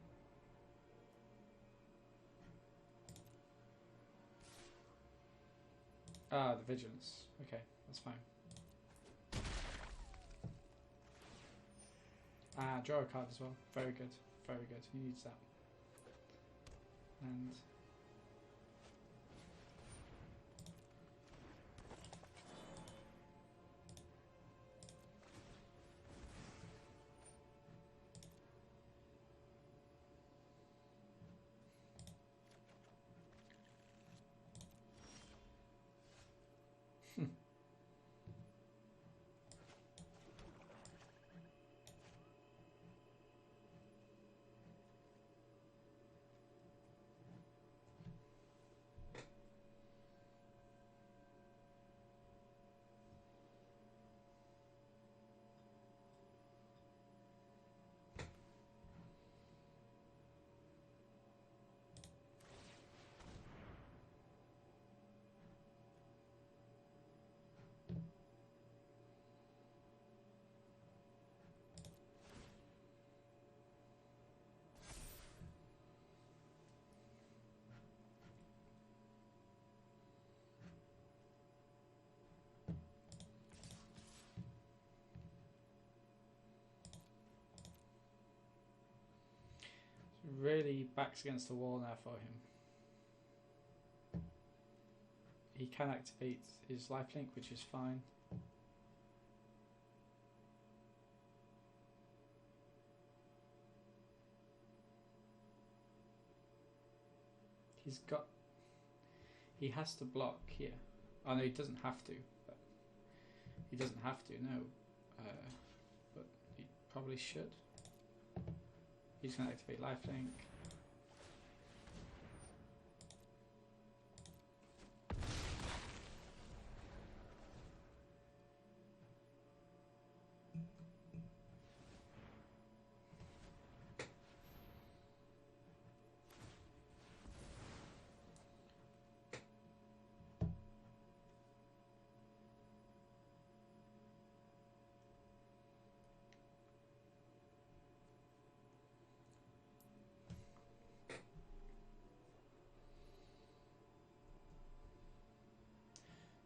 Ah, the vigilance. Okay, that's fine. Ah, draw a card as well. Very good. Very good. He needs that. And really backs against the wall now for him. He can activate his lifelink, which is fine. He has to block here. Oh no, he doesn't have to. But he doesn't have to, no. But he probably should. He's going to activate lifelink.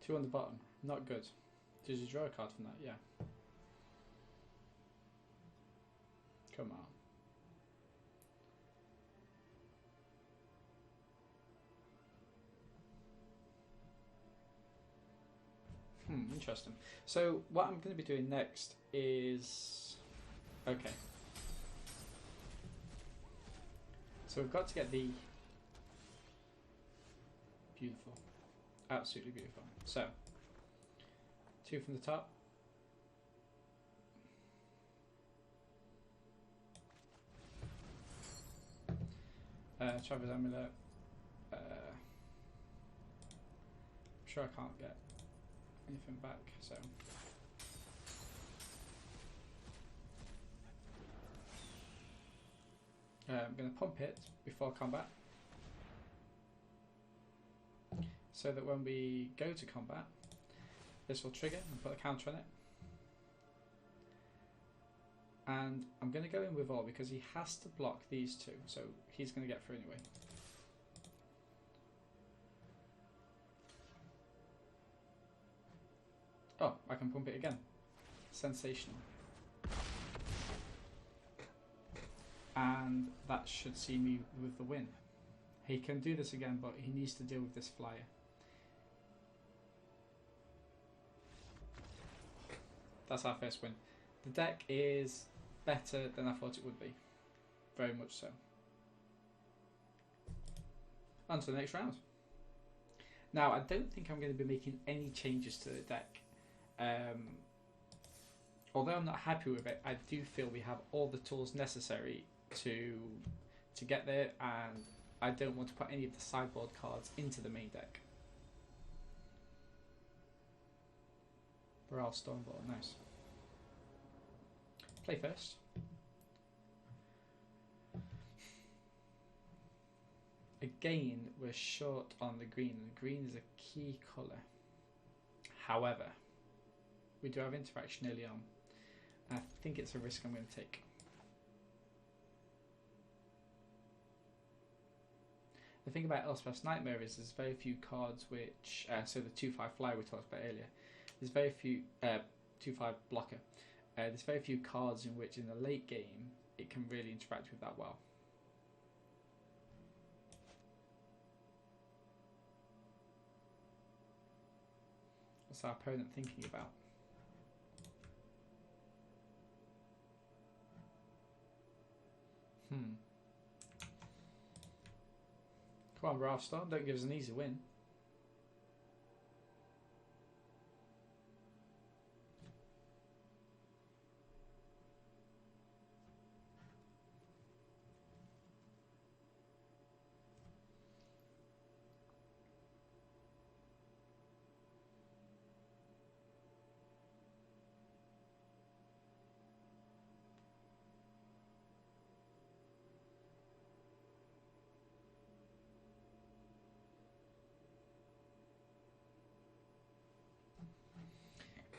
Two on the bottom, not good. Did you draw a card from that? Yeah. Come on. Interesting. So what I'm going to be doing next is... Okay. So we've got to get the... Beautiful. Absolutely beautiful. So, 2 from the top. Travis Amulet. I'm sure I can't get anything back, so. I'm going to pump it before combat, so that when we go to combat, this will trigger and put a counter on it. And I'm going to go in with all because he has to block these two, so he's going to get through anyway. Oh, I can pump it again. Sensational. And that should see me with the win. He can do this again, but he needs to deal with this flyer. That's our first win. The deck is better than I thought it would be. Very much so. On to the next round. Now, I don't think I'm going to be making any changes to the deck. Although I'm not happy with it, I do feel we have all the tools necessary to get there, and I don't want to put any of the sideboard cards into the main deck. Baral Stormbolt, nice. Play first. Again, we're short on the green, and green is a key colour. However, we do have interaction early on. I think it's a risk I'm going to take. The thing about Elspeth's Nightmare is there's very few cards which, so the 2/5 flyer we talked about earlier, there's very few, 2/5 blocker, there's very few cards in which in the late game it can really interact with that well. What's our opponent thinking about? Come on, Wrathstorm, don't give us an easy win.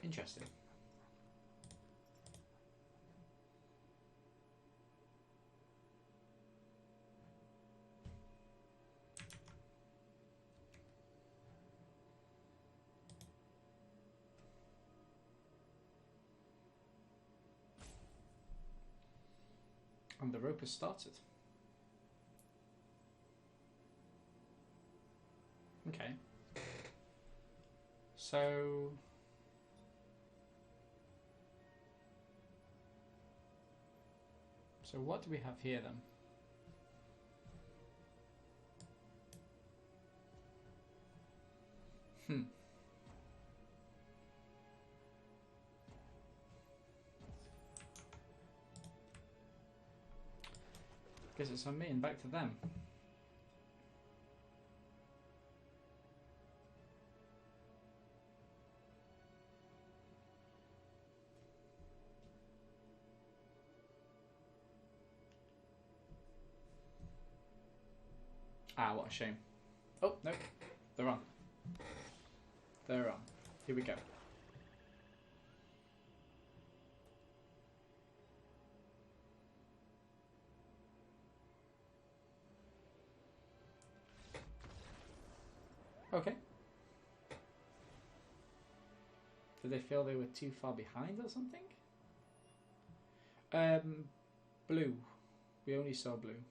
Interesting. And the rope has started. Okay. So what do we have here then? Guess it's on me and back to them. Ah, what a shame. Oh, no. They're on. They're on. Here we go. Okay. Did they feel they were too far behind or something? Blue. We only saw blue.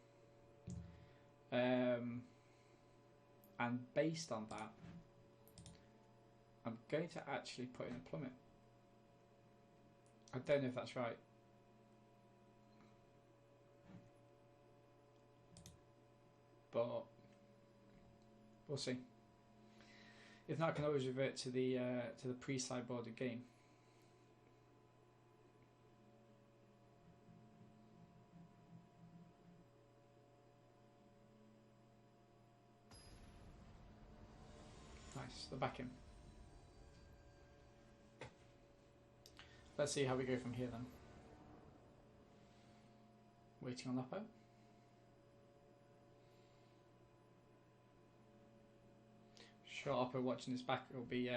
And based on that, I'm going to actually put in a plummet. I don't know if that's right. But we'll see. If not, I can always revert to the pre-sideboarded game. Nice, they're back in. Let's see how we go from here then. Waiting on Oppo. Sure, Oppo watching this back will be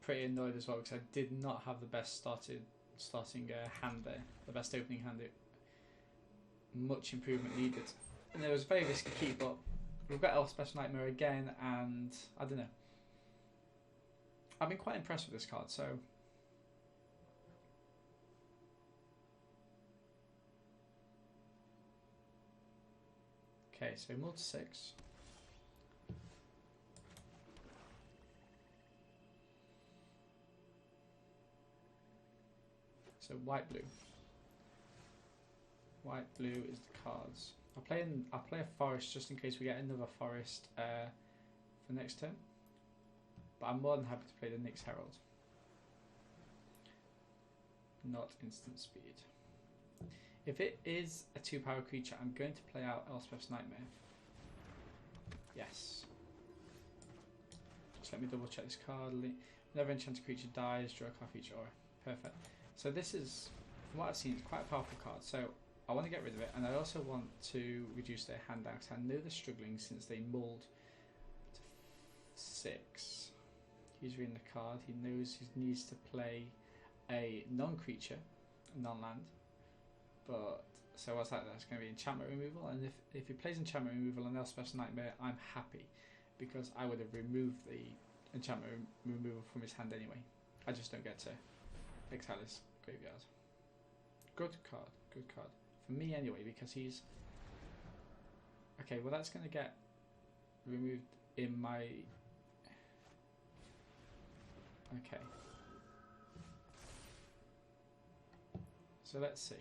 pretty annoyed as well, because I did not have the best starting hand there, the best opening hand. Much improvement needed, and it was a very risky keep, but we've got Elf Special Nightmare again, and I don't know. I've been quite impressed with this card, so. Okay, so multi 6. So white blue. White blue is the cards. I'll play a forest just in case we get another forest for next turn. But I'm more than happy to play the Nyx Herald. Not instant speed. If it is a 2-power creature, I'm going to play out Elspeth's Nightmare. Yes. Just let me double check this card. Whenever enchanted creature dies, draw a card for each aura. Perfect. So this is, from what I've seen, it's quite a powerful card. So I want to get rid of it, and I also want to reduce their hand down, because I know they're struggling since they mulled to 6. He's reading the card. He knows he needs to play a non-creature, non-land. But so what's that? That's going to be enchantment removal, and if he plays enchantment removal and Elspeth's Nightmare, I'm happy, because I would have removed the enchantment removal from his hand anyway. I just don't get to exile his graveyard. Good card, good card for me anyway, because he's okay. Well, that's going to get removed in my Okay. So let's see.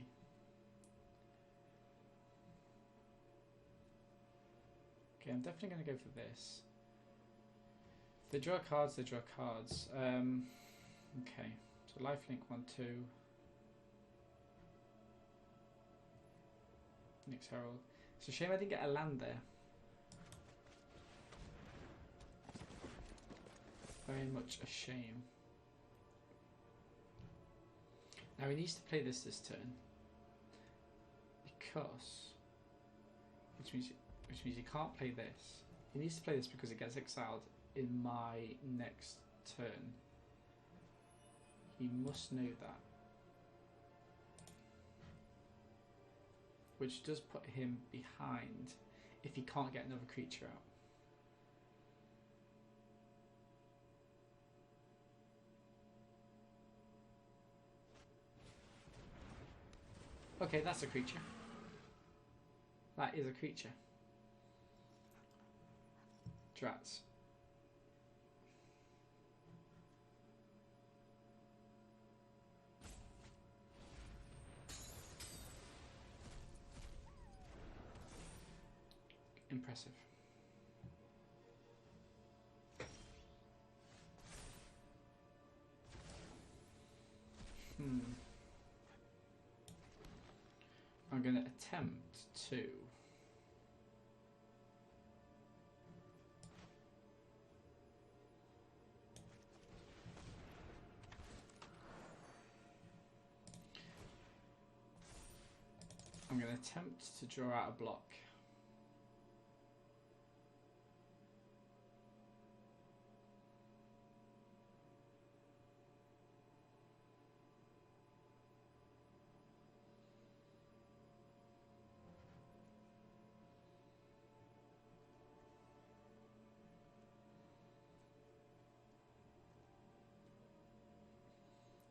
Okay, I'm definitely going to go for this. If they draw cards, they draw cards. Okay, so lifelink 1/2. Nyx Herald. It's a shame I didn't get a land there. Very much a shame. Now he needs to play this turn. Because... Which means he can't play this. He needs to play this because it gets exiled in my next turn. He must know that. Which does put him behind if he can't get another creature out. Okay, that's a creature. That is a creature. Drats. Impressive. I'm going to attempt to draw out a block.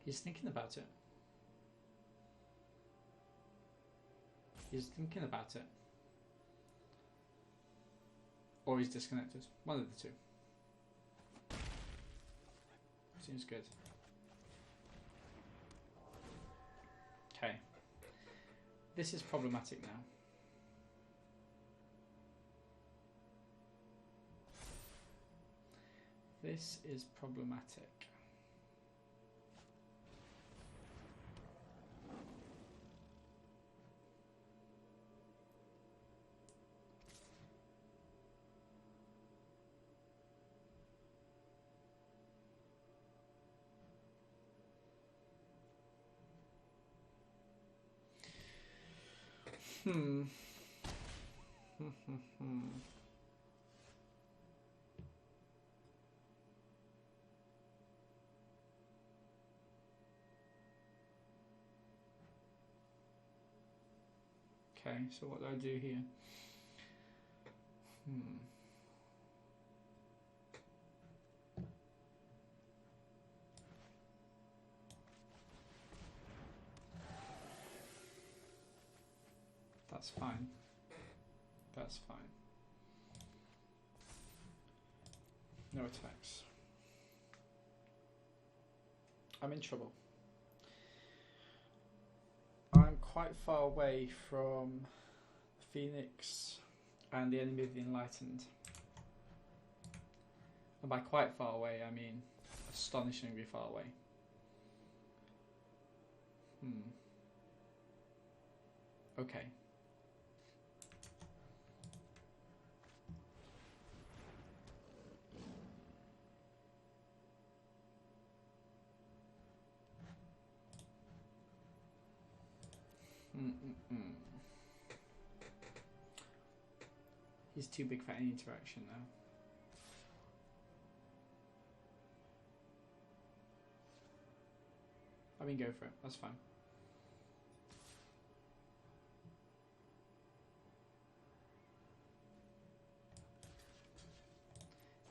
He's thinking about it. He's thinking about it. Or he's disconnected. One of the two. Seems good. Okay. This is problematic now. This is problematic. Okay, so what do I do here? That's fine. That's fine. No attacks. I'm in trouble. I'm quite far away from Phoenix and the enemy of the Enlightened. And by quite far away, I mean astonishingly far away. Okay. He's too big for any interaction now. I mean, go for it. That's fine.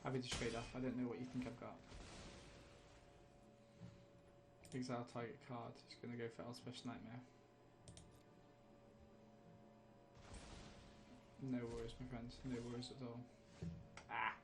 Happy to trade off. I don't know what you think I've got. Exile target card. Just going to go for Elspeth's Nightmare. No worries, my friends. No worries at all. Ah!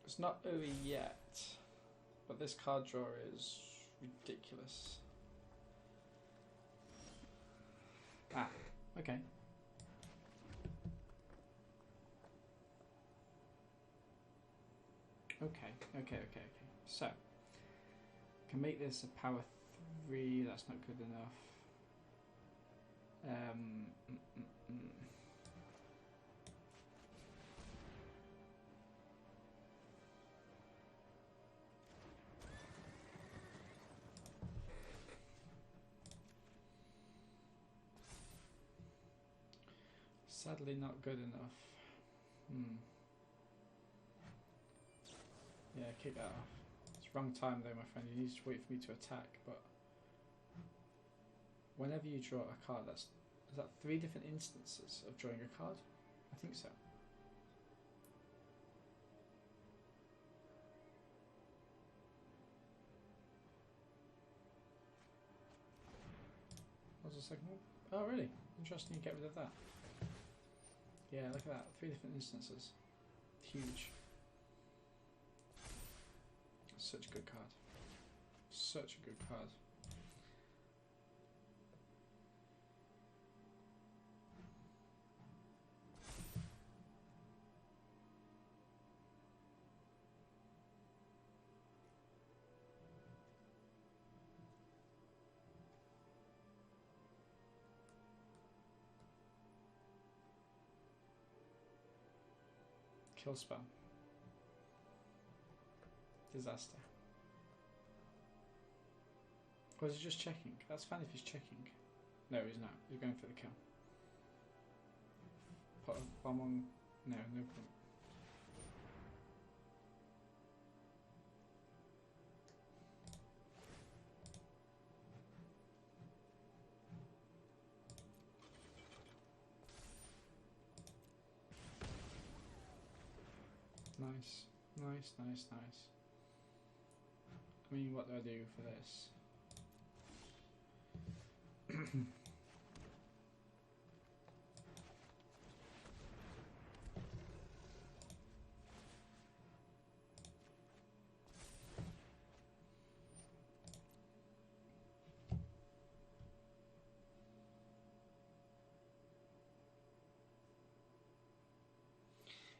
It's not over yet, but this card draw is ridiculous. Ah, okay. Okay. So, can make this a power 3. That's not good enough. Sadly, not good enough. Yeah, kick that off. It's wrong time though, my friend. You need to wait for me to attack, but whenever you draw a card, is that 3 different instances of drawing a card? I think so. What was the second one? Oh, really? Interesting, you get rid of that. Yeah, look at that. 3 different instances. Huge. Such a good card. Such a good card. Kill spell. Disaster. Or is he just checking? That's fine if he's checking. No, he's not. He's going for the kill. Put a bomb on. No point. Nice. I mean, what do I do for this?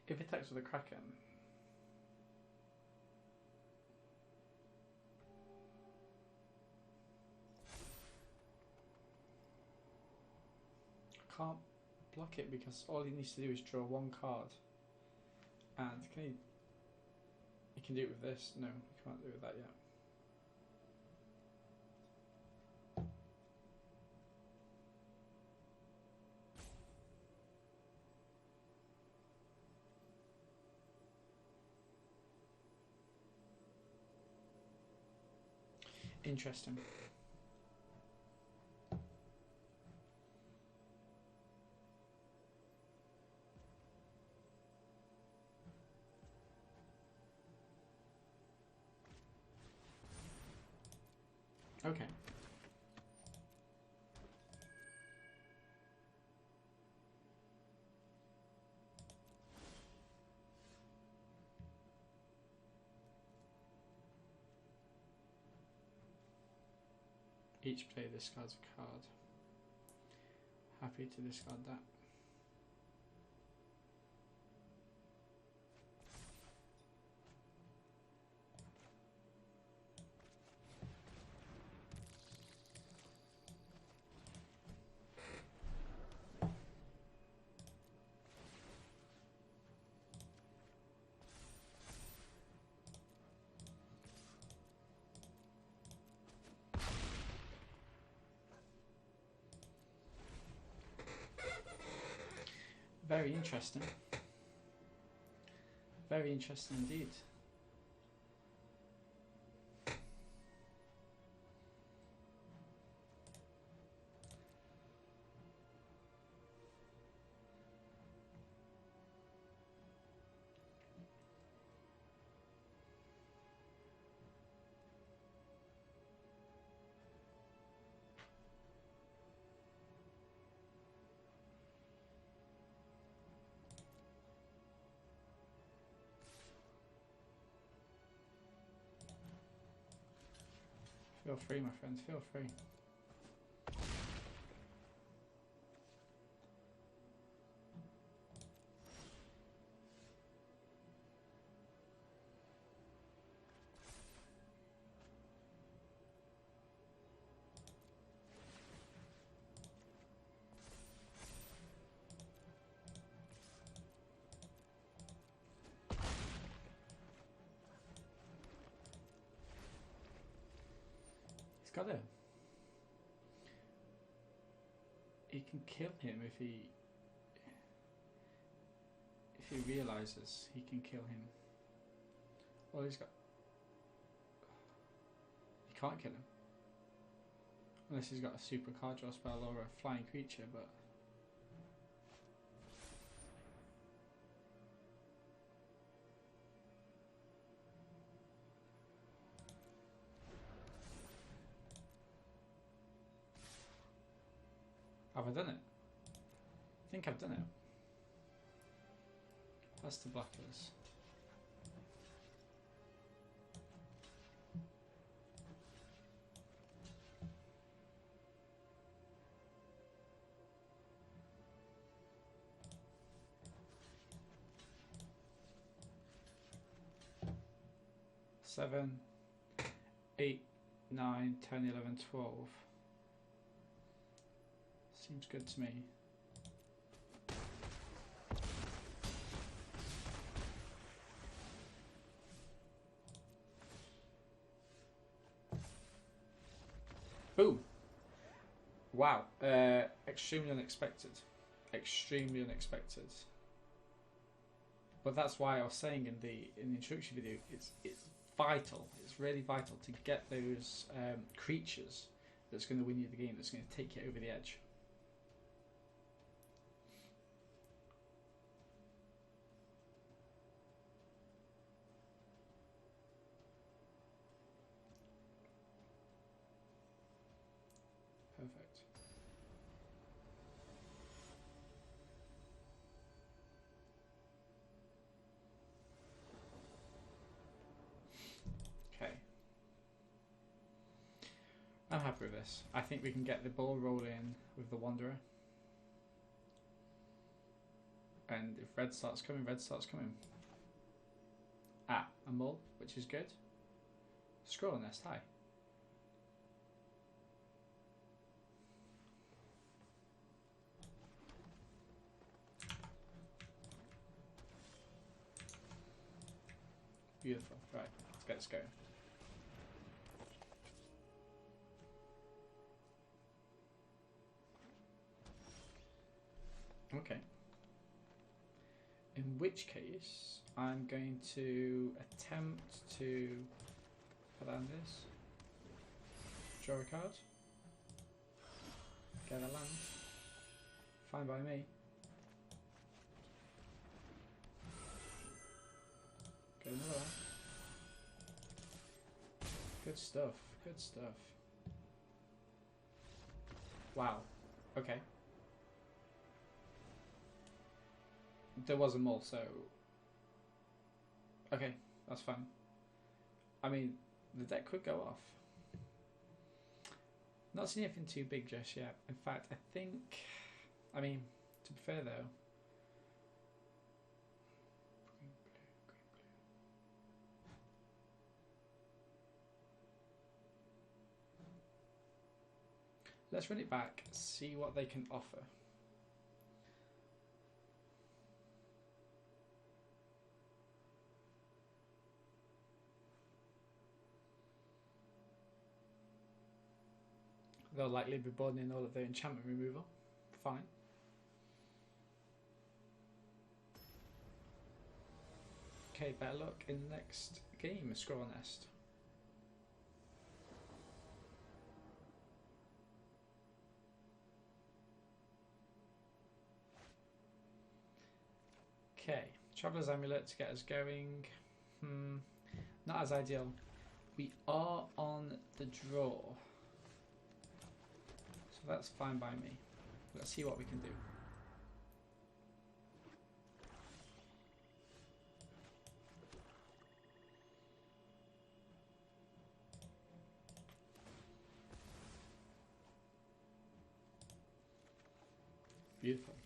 If it attacks with a Kraken, I can't block it because all he needs to do is draw 1 card. And can he can do it with this? No, he can't do it with that yet. Interesting. Okay. Each player discards a card. Happy to discard that. Very interesting. Very interesting indeed. Feel free, my friends, feel free. Got it. He can kill him if he realizes he can kill him. Well, he can't kill him unless he's got a super card draw spell or a flying creature, but have I done it? I think I've done it. That's the blockers. Seven, 8, 9, 10, 11, 12. Seems good to me. Boom. Wow. Extremely unexpected. Extremely unexpected. But that's why I was saying in the introduction video, it's vital. It's really vital to get those creatures that's going to win you the game. That's going to take you over the edge. Perfect. Okay. I'm happy with this. I think we can get the ball rolling with the Wanderer. And if red starts coming, red starts coming. Ah, a mull, which is good. Scroll nest, hi. Beautiful. Right, let's get this going. Okay. In which case, I'm going to attempt to put down this. Draw a card. Get a land. Fine by me. Get another one. Good stuff. Good stuff. Wow. Okay. There was a mull, so okay, that's fine. I mean, the deck could go off. Not seeing anything too big just yet. In fact, I think, I mean, to be fair though, green, blue, green, blue. Let's run it back, see what they can offer. They'll likely be burning all of their enchantment removal. Fine. Okay, better luck in the next game, Scroll Nest. Okay, Traveller's Amulet to get us going. Not as ideal. We are on the draw. So that's fine by me. Let's see what we can do. Beautiful.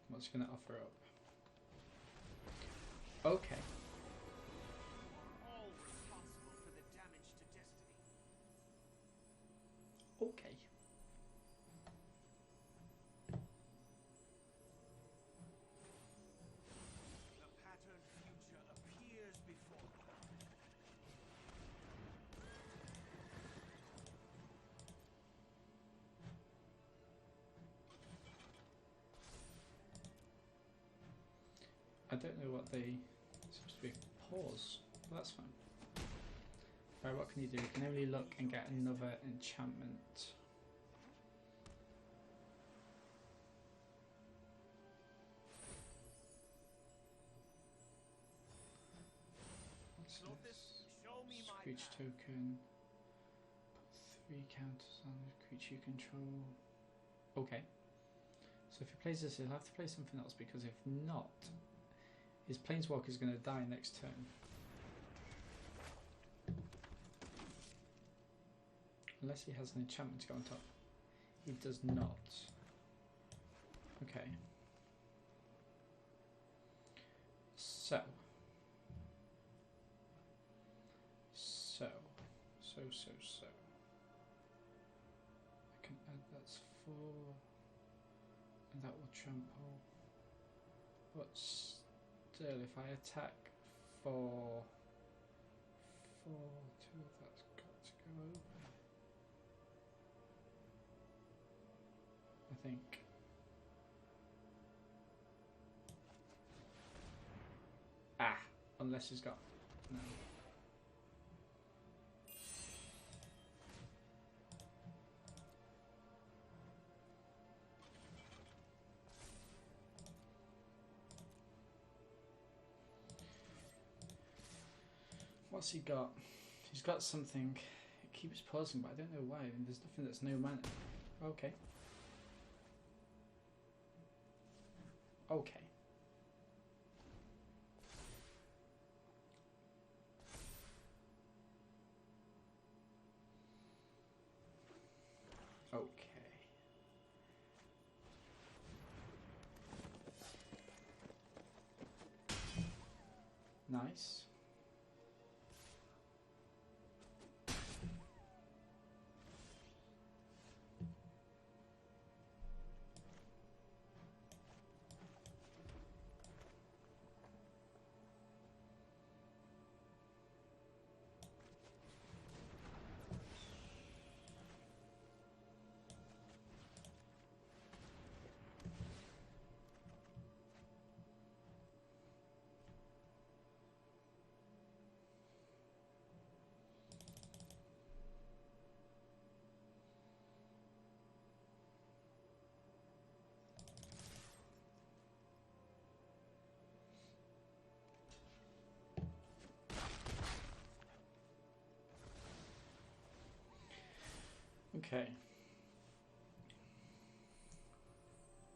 What's going to offer up? Okay. All responsible for the damage to destiny. Okay. The patterned future appears before me. I don't know what they... It's supposed to be pause. Well, that's fine. Right, what can you do? You can only look and get another enchantment. What's this? Show me my Screech path. token. Put 3 counters on the creature you control. Okay. So if he plays this, he'll have to play something else, because if not, his Planeswalker is going to die next turn. Unless he has an enchantment to go on top. He does not. Okay. So. I can add that's 4. And that will trample. But still, if I attack for 4, 2 of that's got to go over. I think. Ah, unless he's got no. What's he got? He's got something. It keeps pausing, but I don't know why. I mean, there's nothing that's no mana. Okay. Okay. Okay. Nice. Okay.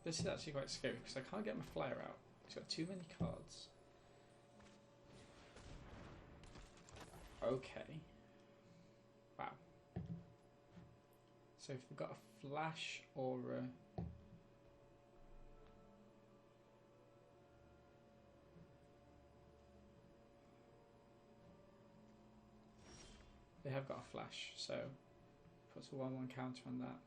This is actually quite scary because I can't get my flyer out. He's got too many cards. Okay. Wow. So if they've got a flash or a... They have got a flash, so puts a 1/1 counter on that.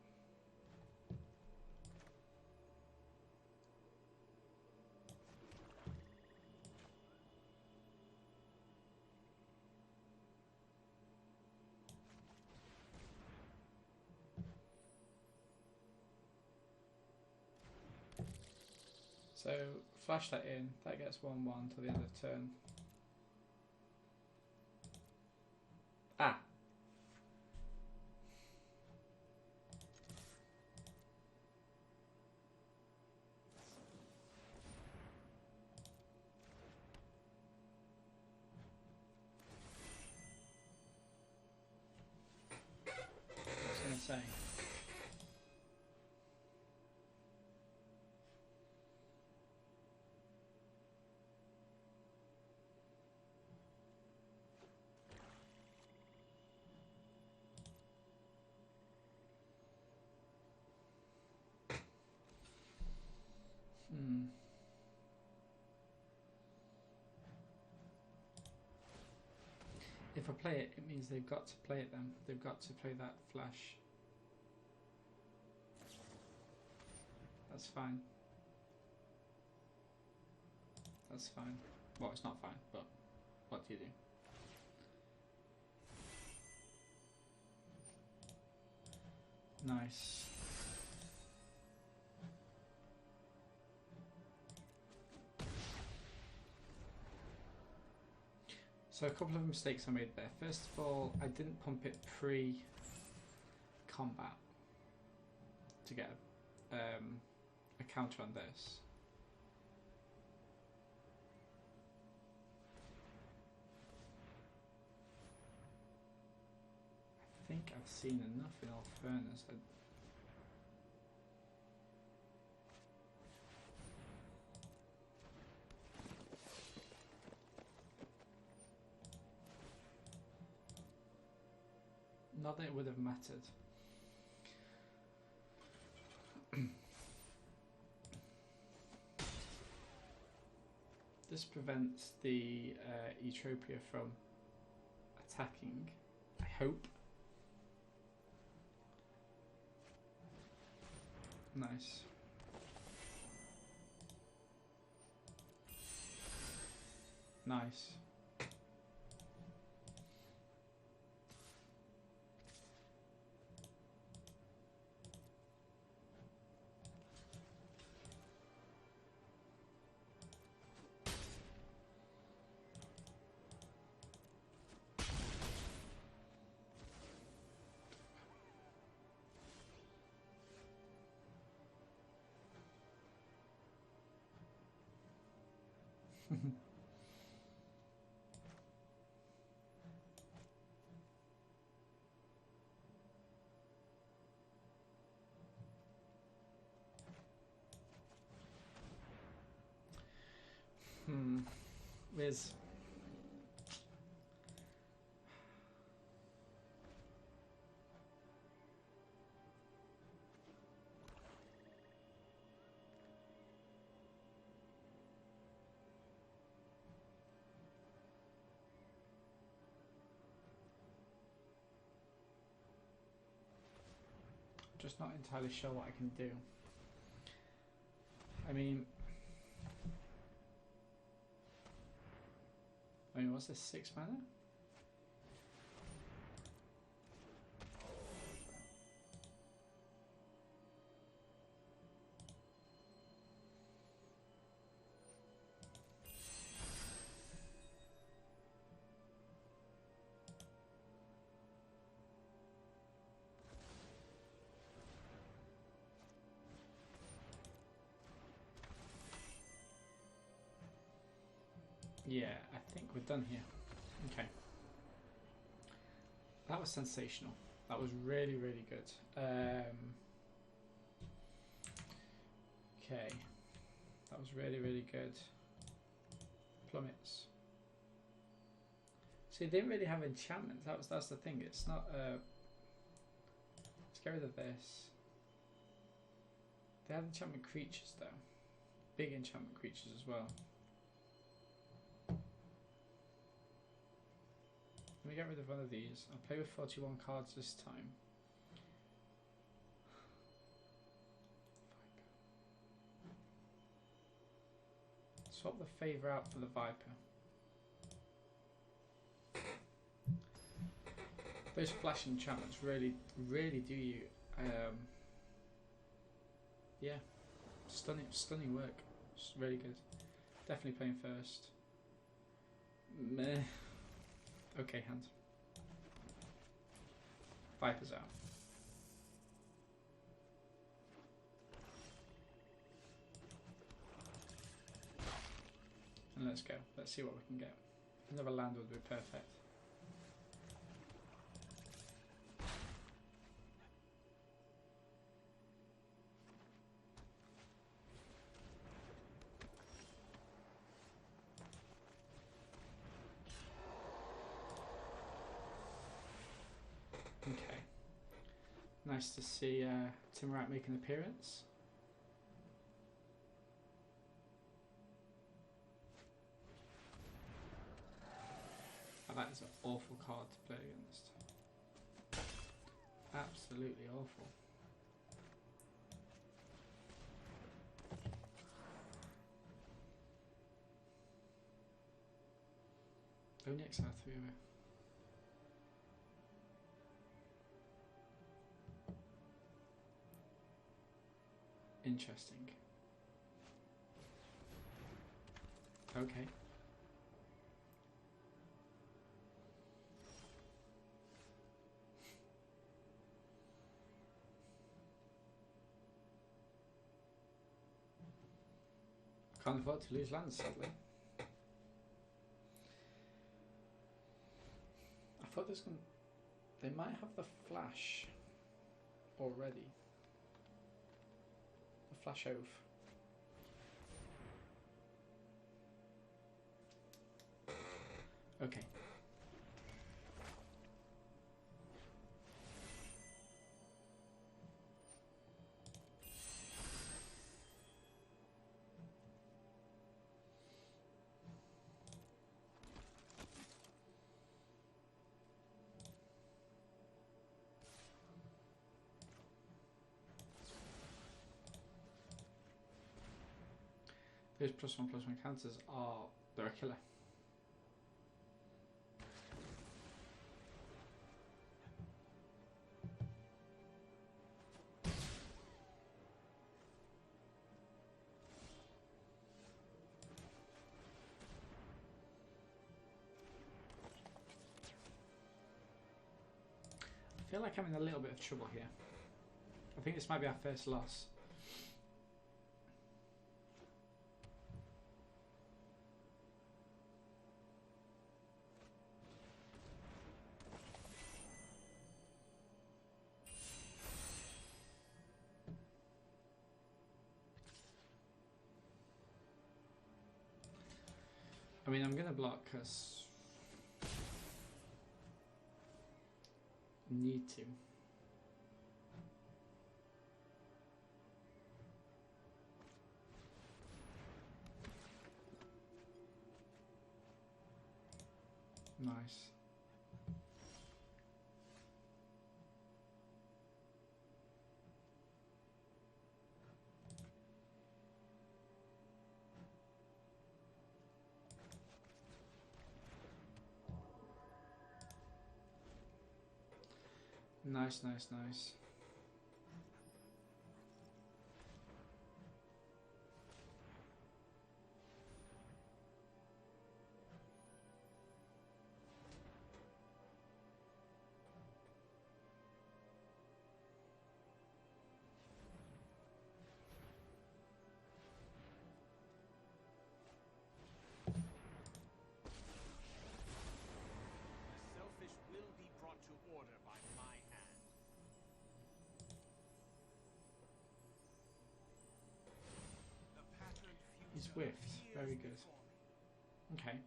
So flash that in, that gets 1/1 till the end of turn. Ah! What was I going to say? I play it, it means they've got to play it then. They've got to play that flash. That's fine. That's fine. Well, it's not fine, but what do you do? Nice. So a couple of mistakes I made there. First of all, I didn't pump it pre-combat to get a counter on this. I think I've seen enough in all fairness. Not that it would have mattered. This prevents the Eutropia from attacking, I hope. Nice. Nice. Liz. Just not entirely sure what I can do. I mean, what's this, 6 mana? Yeah, I think we're done here. Okay. That was sensational. That was really, really good. Okay. That was really, really good. Plummets. See, they didn't really have enchantments. That's the thing. It's not. Let's get rid of this. They have enchantment creatures though. Big enchantment creatures as well. Let me get rid of one of these. I'll play with 41 cards this time. Swap the Favour out for the Viper. Those flash enchantments really, really do you. Yeah, stunning work. It's really good. Definitely playing first. Meh. Okay, hand. Viper's out. And let's go. Let's see what we can get. Another land would be perfect. Okay. Nice to see Timurat make an appearance. That is an awful card to play against. Absolutely awful. Only XR3 away. Interesting. Okay. Can't afford to lose lands, sadly. I thought there's gonna... They might have the flash already. The flash oath. Okay. Those +1/+1 counters are... they're a killer. I feel like I'm in a little bit of trouble here. I think this might be our first loss. I mean, I'm going to block because I need to. Nice. Nice, nice, nice. The selfish will be brought to order by my hand. The patterned future He's whiffed. appears Very good. before me. Okay.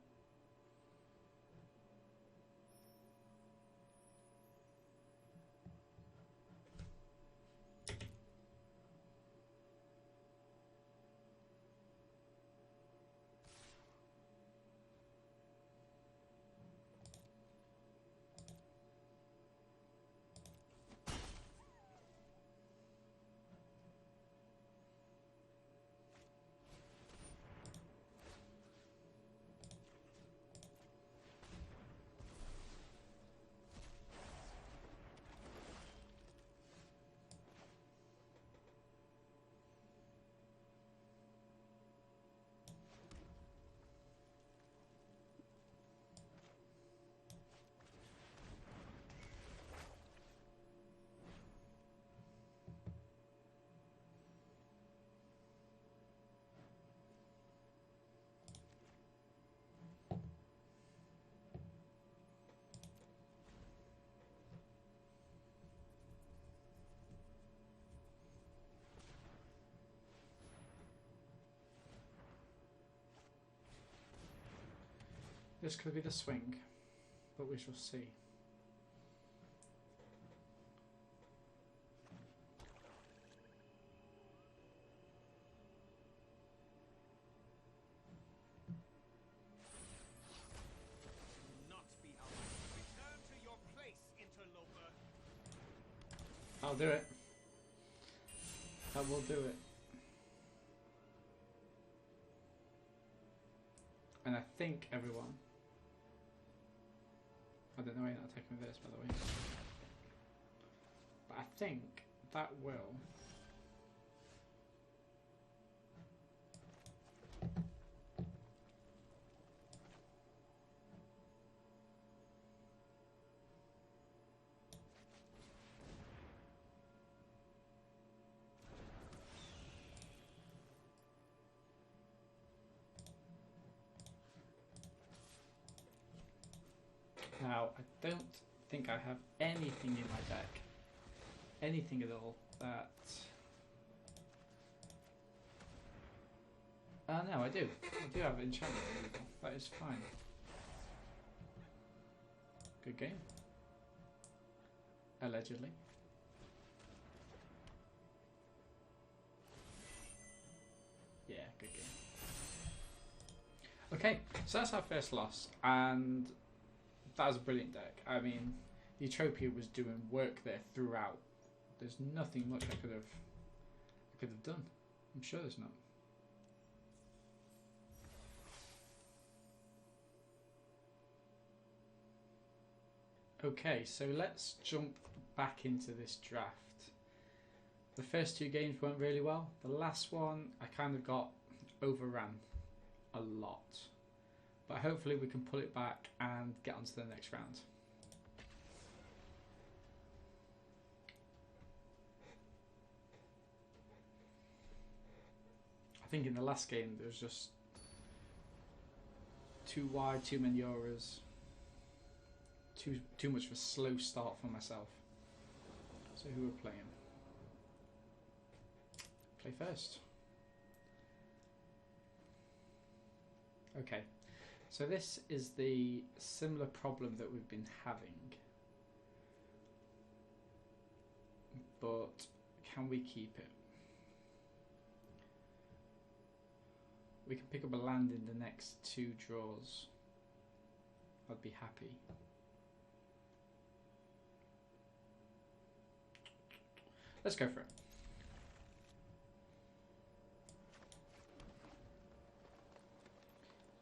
This could be the swing, but we shall see. Not be outdone. That'll do it. That will do it. And I think everyone... I don't know why you're not taking this, by the way. But I think that will... Now, I don't think I have anything in my deck. Anything at all that... no, I do. I do have enchantment removal. That is fine. Good game. Allegedly. Yeah, good game. Okay, so that's our first loss, and that was a brilliant deck. I mean, the Utopia was doing work there throughout. There's nothing much I could have done. I'm sure there's not. Okay, so let's jump back into this draft. The first two games went really well. The last one, I kind of got overran a lot. But hopefully we can pull it back and get on to the next round. I think in the last game there was just too wide, too many auras. Too much of a slow start for myself. So who we're playing? Play first. Okay. So this is the similar problem that we've been having. But can we keep it? We can pick up a land in the next 2 draws. I'd be happy. Let's go for it.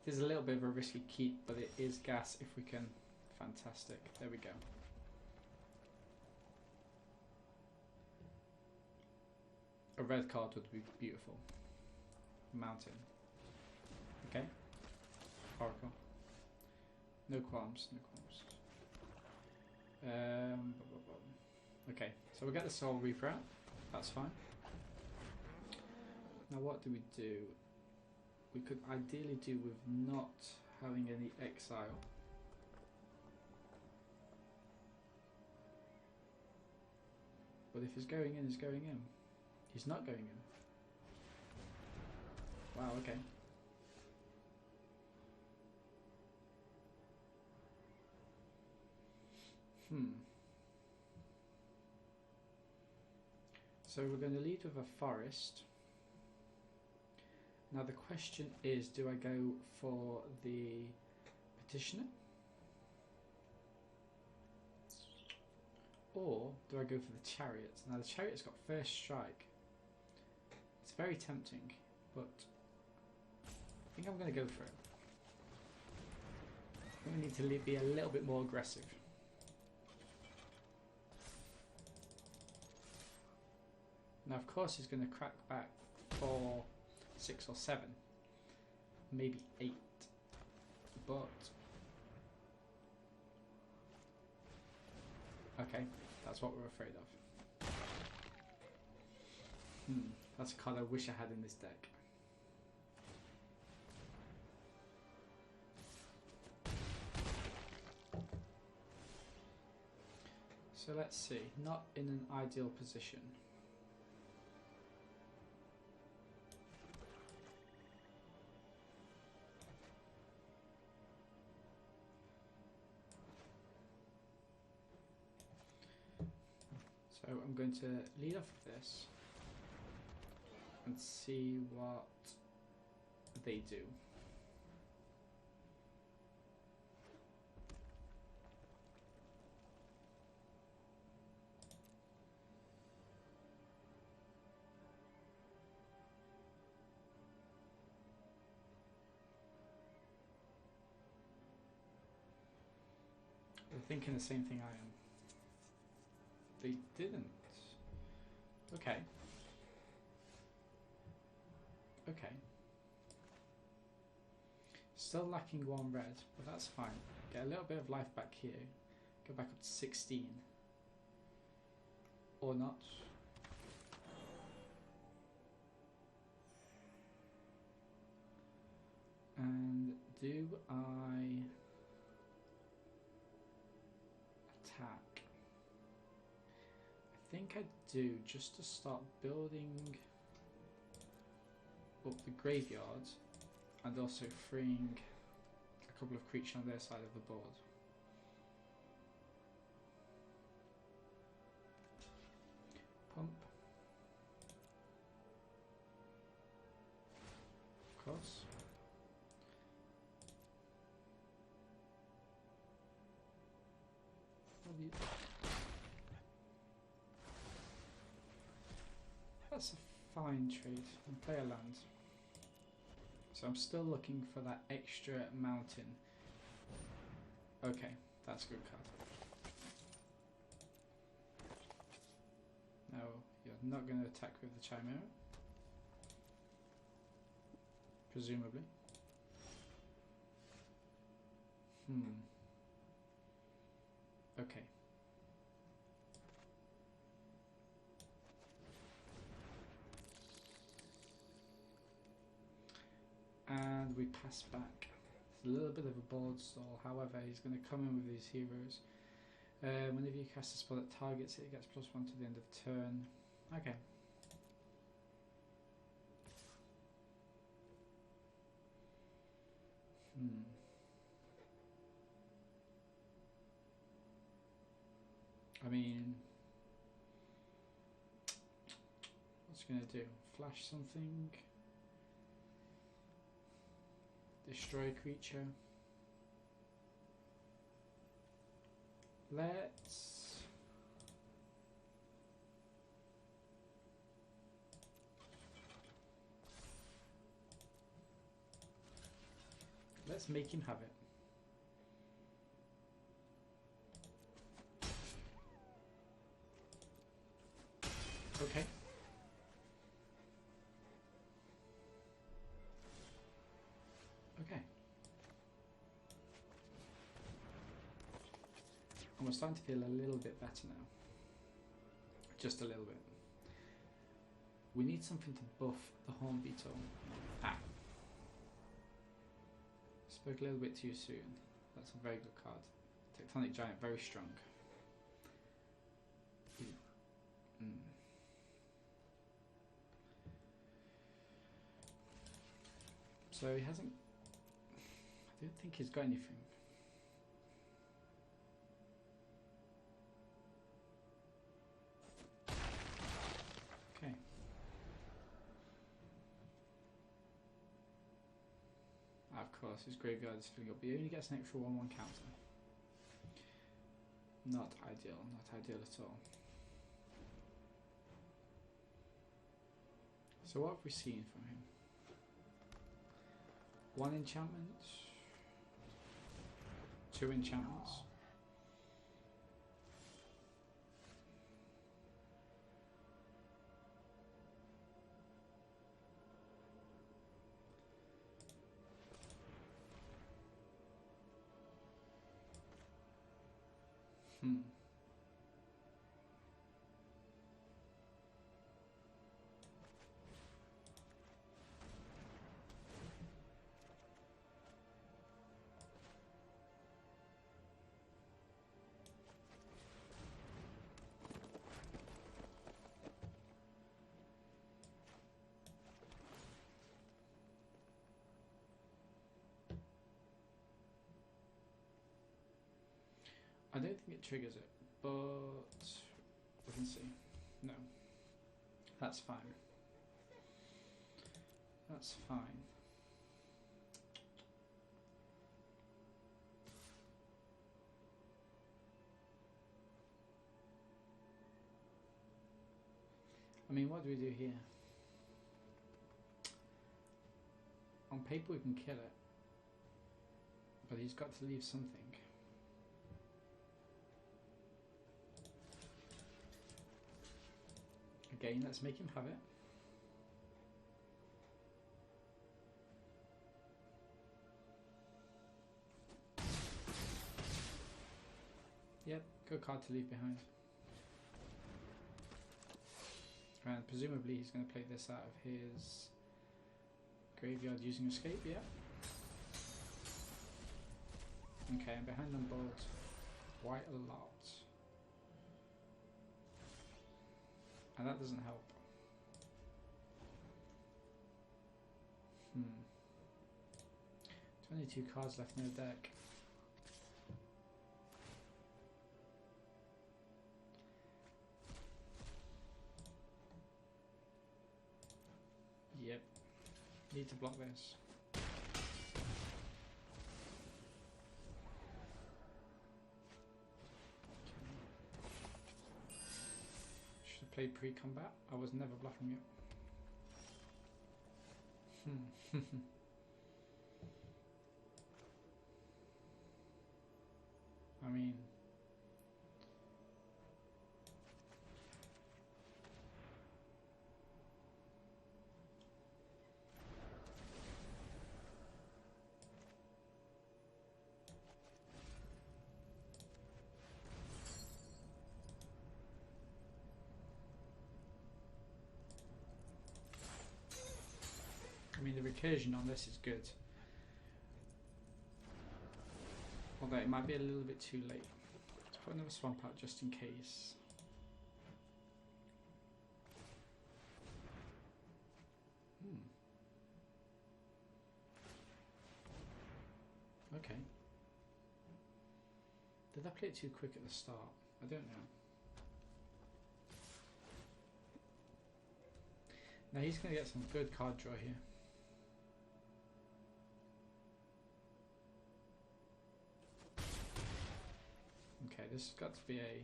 It is a little bit of a risky keep, but it is gas if we can. Fantastic. There we go. A red card would be beautiful. Mountain. Okay. Oracle. No qualms. No qualms. Okay, so we'll get the Soul Reaper out. That's fine. Now what do we do? We could ideally do with not having any exile. But if he's going in, he's going in. He's not going in. Wow, okay. So we're going to lead with a forest. Now the question is, do I go for the petitioner? Or do I go for the chariot? Now the chariot's got first strike. It's very tempting, but I think I'm going to go for it. I think we need to be a little bit more aggressive. Now of course he's going to crack back for 6 or 7, maybe 8, but okay, that's what we're afraid of. That's a card I wish I had in this deck. So let's see, not in an ideal position. So I'm going to lead off with this and see what they do. They're thinking the same thing I am. They didn't. Okay. Okay. Still lacking 1 red, but that's fine. Get a little bit of life back here. Go back up to 16. Or not. And do I attack? I think I do, just to start building up the graveyard and also freeing a couple of creatures on their side of the board. Pump. Of course. That's a fine trade. And play a land. So I'm still looking for that extra mountain. Okay, that's a good card. Now, you're not going to attack with the Chimera. Presumably. Okay. And we pass back. It's a little bit of a board stall, however, he's going to come in with his heroes. Whenever you cast a spell that targets it, it gets +1 to the end of turn. Okay. I mean, what's he going to do? Flash something? Destroy a creature? Let's make him have it. Okay. Okay. And we're starting to feel a little bit better now. Just a little bit. We need something to buff the Horn Beetle. Ah. Spoke a little bit too soon. That's a very good card. Tectonic Giant, very strong. So he hasn't... I don't think he's got anything. Okay. Of course, his graveyard is filling up, but he only gets an extra 1/1 counter. Not ideal, not ideal at all. So what have we seen from him? 1 enchantment, 2 enchantments. I don't think it triggers it, but we can see. No. That's fine. That's fine. I mean, what do we do here? On paper we can kill it, but he's got to leave something. gain. Let's make him have it. Yep, good card to leave behind. And presumably he's going to play this out of his graveyard using escape, yeah. Okay, I'm behind on board quite a lot. And that doesn't help. 22 cards left in the deck. Yep. Need to block this. Should have played pre-combat. I was never bluffing it. I mean, the recursion on this is good. Although it might be a little bit too late. Let's put another swamp out just in case. Okay. Did I play it too quick at the start? I don't know. Now he's going to get some good card draw here. Okay, this has got to be a...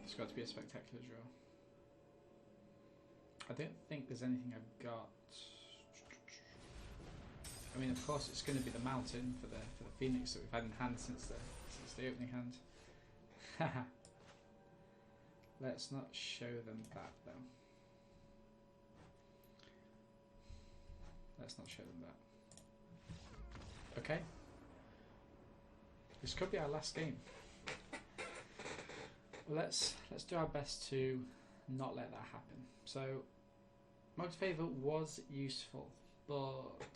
It's got to be a spectacular draw. I don't think there's anything I've got. I mean, of course, it's going to be the mountain for the Phoenix that we've had in hand since the opening hand. Let's not show them that though. Let's not show them that. Okay. This could be our last game. Well, let's do our best to not let that happen. So, Mog's Favour was useful, but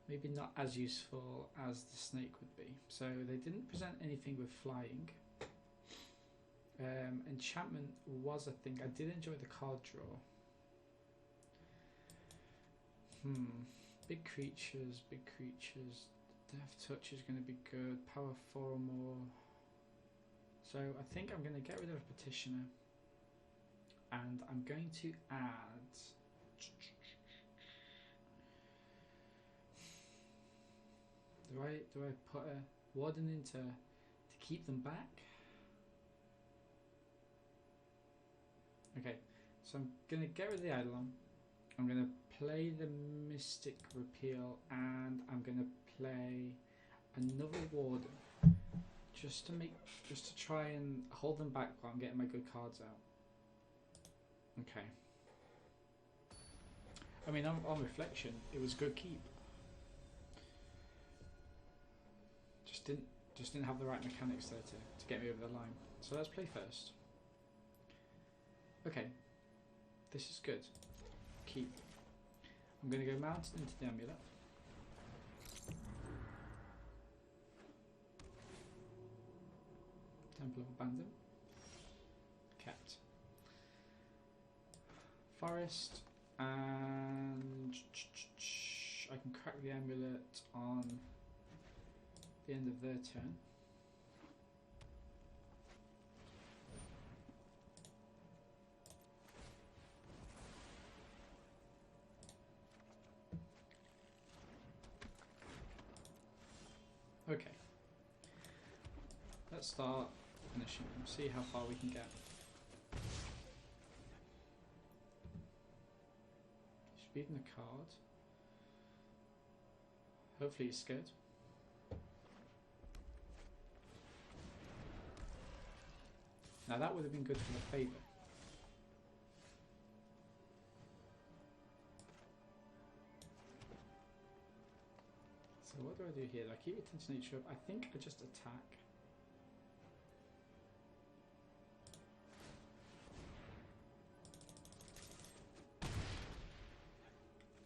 maybe not as useful as the snake would be. So they didn't present anything with flying. Enchantment was a thing. I did enjoy the card draw. Big creatures. Death Touch is going to be good. Power 4 or more. So I think I'm going to get rid of Petitioner. And I'm going to add... Do I put a Warden in to keep them back? Okay, so I'm going to get rid of the Eidolon. I'm going to play the Mystic Repeal, and I'm going to play another Warden just to try and hold them back while I'm getting my good cards out. Okay. I mean, on reflection, it was good keep. Just didn't have the right mechanics there to get me over the line. So let's play first. Okay, this is good. Keep. I'm going to go mounted into the amulet. Temple of Abandon. Kept. Forest, and I can crack the amulet on the end of their turn. Okay, let's start finishing them, see how far we can get. Speeding the card. Hopefully he's scared. Now that would have been good for the favour. So what do I do here? Do I keep Return to Nature up? I think I just attack.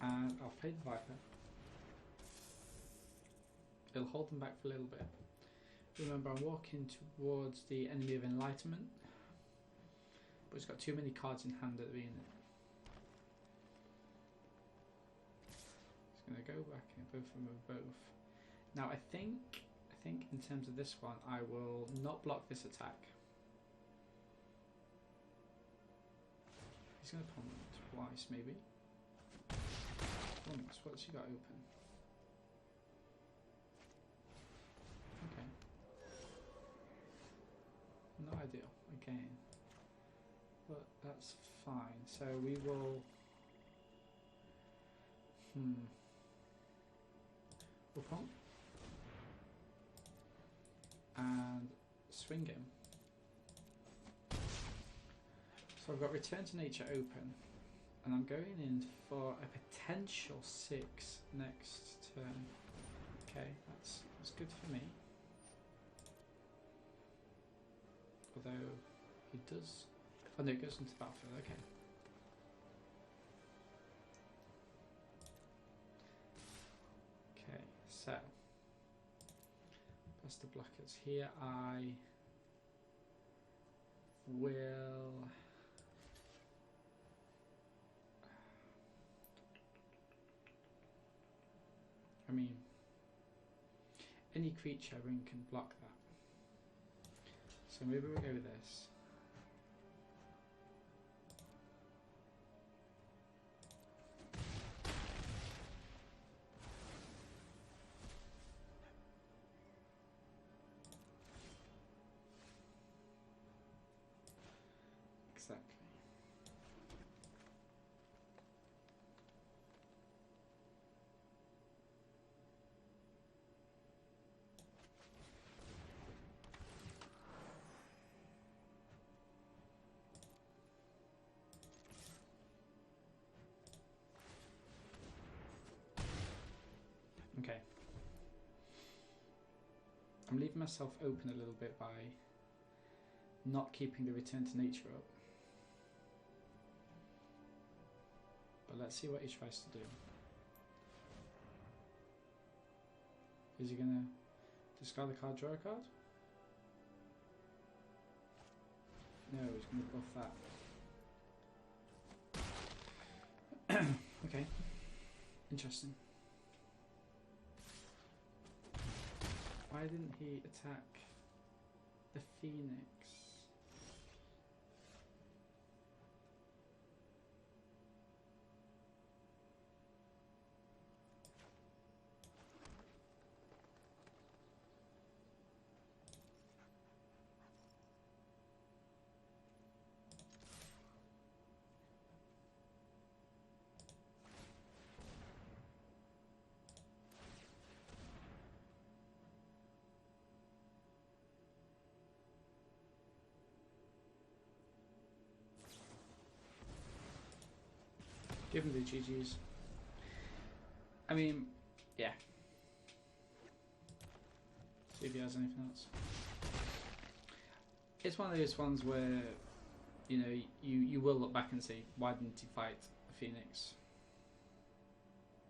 And I'll play the Viper. It'll hold them back for a little bit. Remember, I'm walking towards the Enemy of Enlightenment, but it's got too many cards in hand at the beginning. Just going to go back and go for them both. Now I think in terms of this one, I will not block this attack. He's going to pummel twice, maybe. Once. What's he got open? Okay. Not ideal, again. But that's fine. So we will... We'll pump. And swing him. So I've got Return to Nature open. And I'm going in for a potential 6 next turn. Okay, that's good for me. Although he does... Oh no, it goes into the battlefield, okay. Okay, so... That's the blockers. Here I will... I mean, any creature ring can block that. So maybe we'll go with this. Exactly. Okay. I'm leaving myself open a little bit by not keeping the Return to Nature up. But let's see what he tries to do. Is he going to discard a card, draw a card? No, he's going to buff that. Okay. Interesting. Why didn't he attack the Phoenix? Give him the GGs. I mean, yeah. See if he has anything else. It's one of those ones where, you know, you will look back and say, why didn't he fight the Phoenix?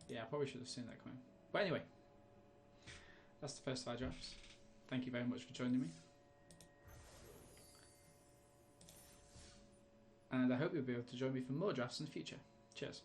Yeah, I probably should have seen that coming. But anyway, that's the first of our drafts. Thank you very much for joining me. And I hope you'll be able to join me for more drafts in the future. Cheers.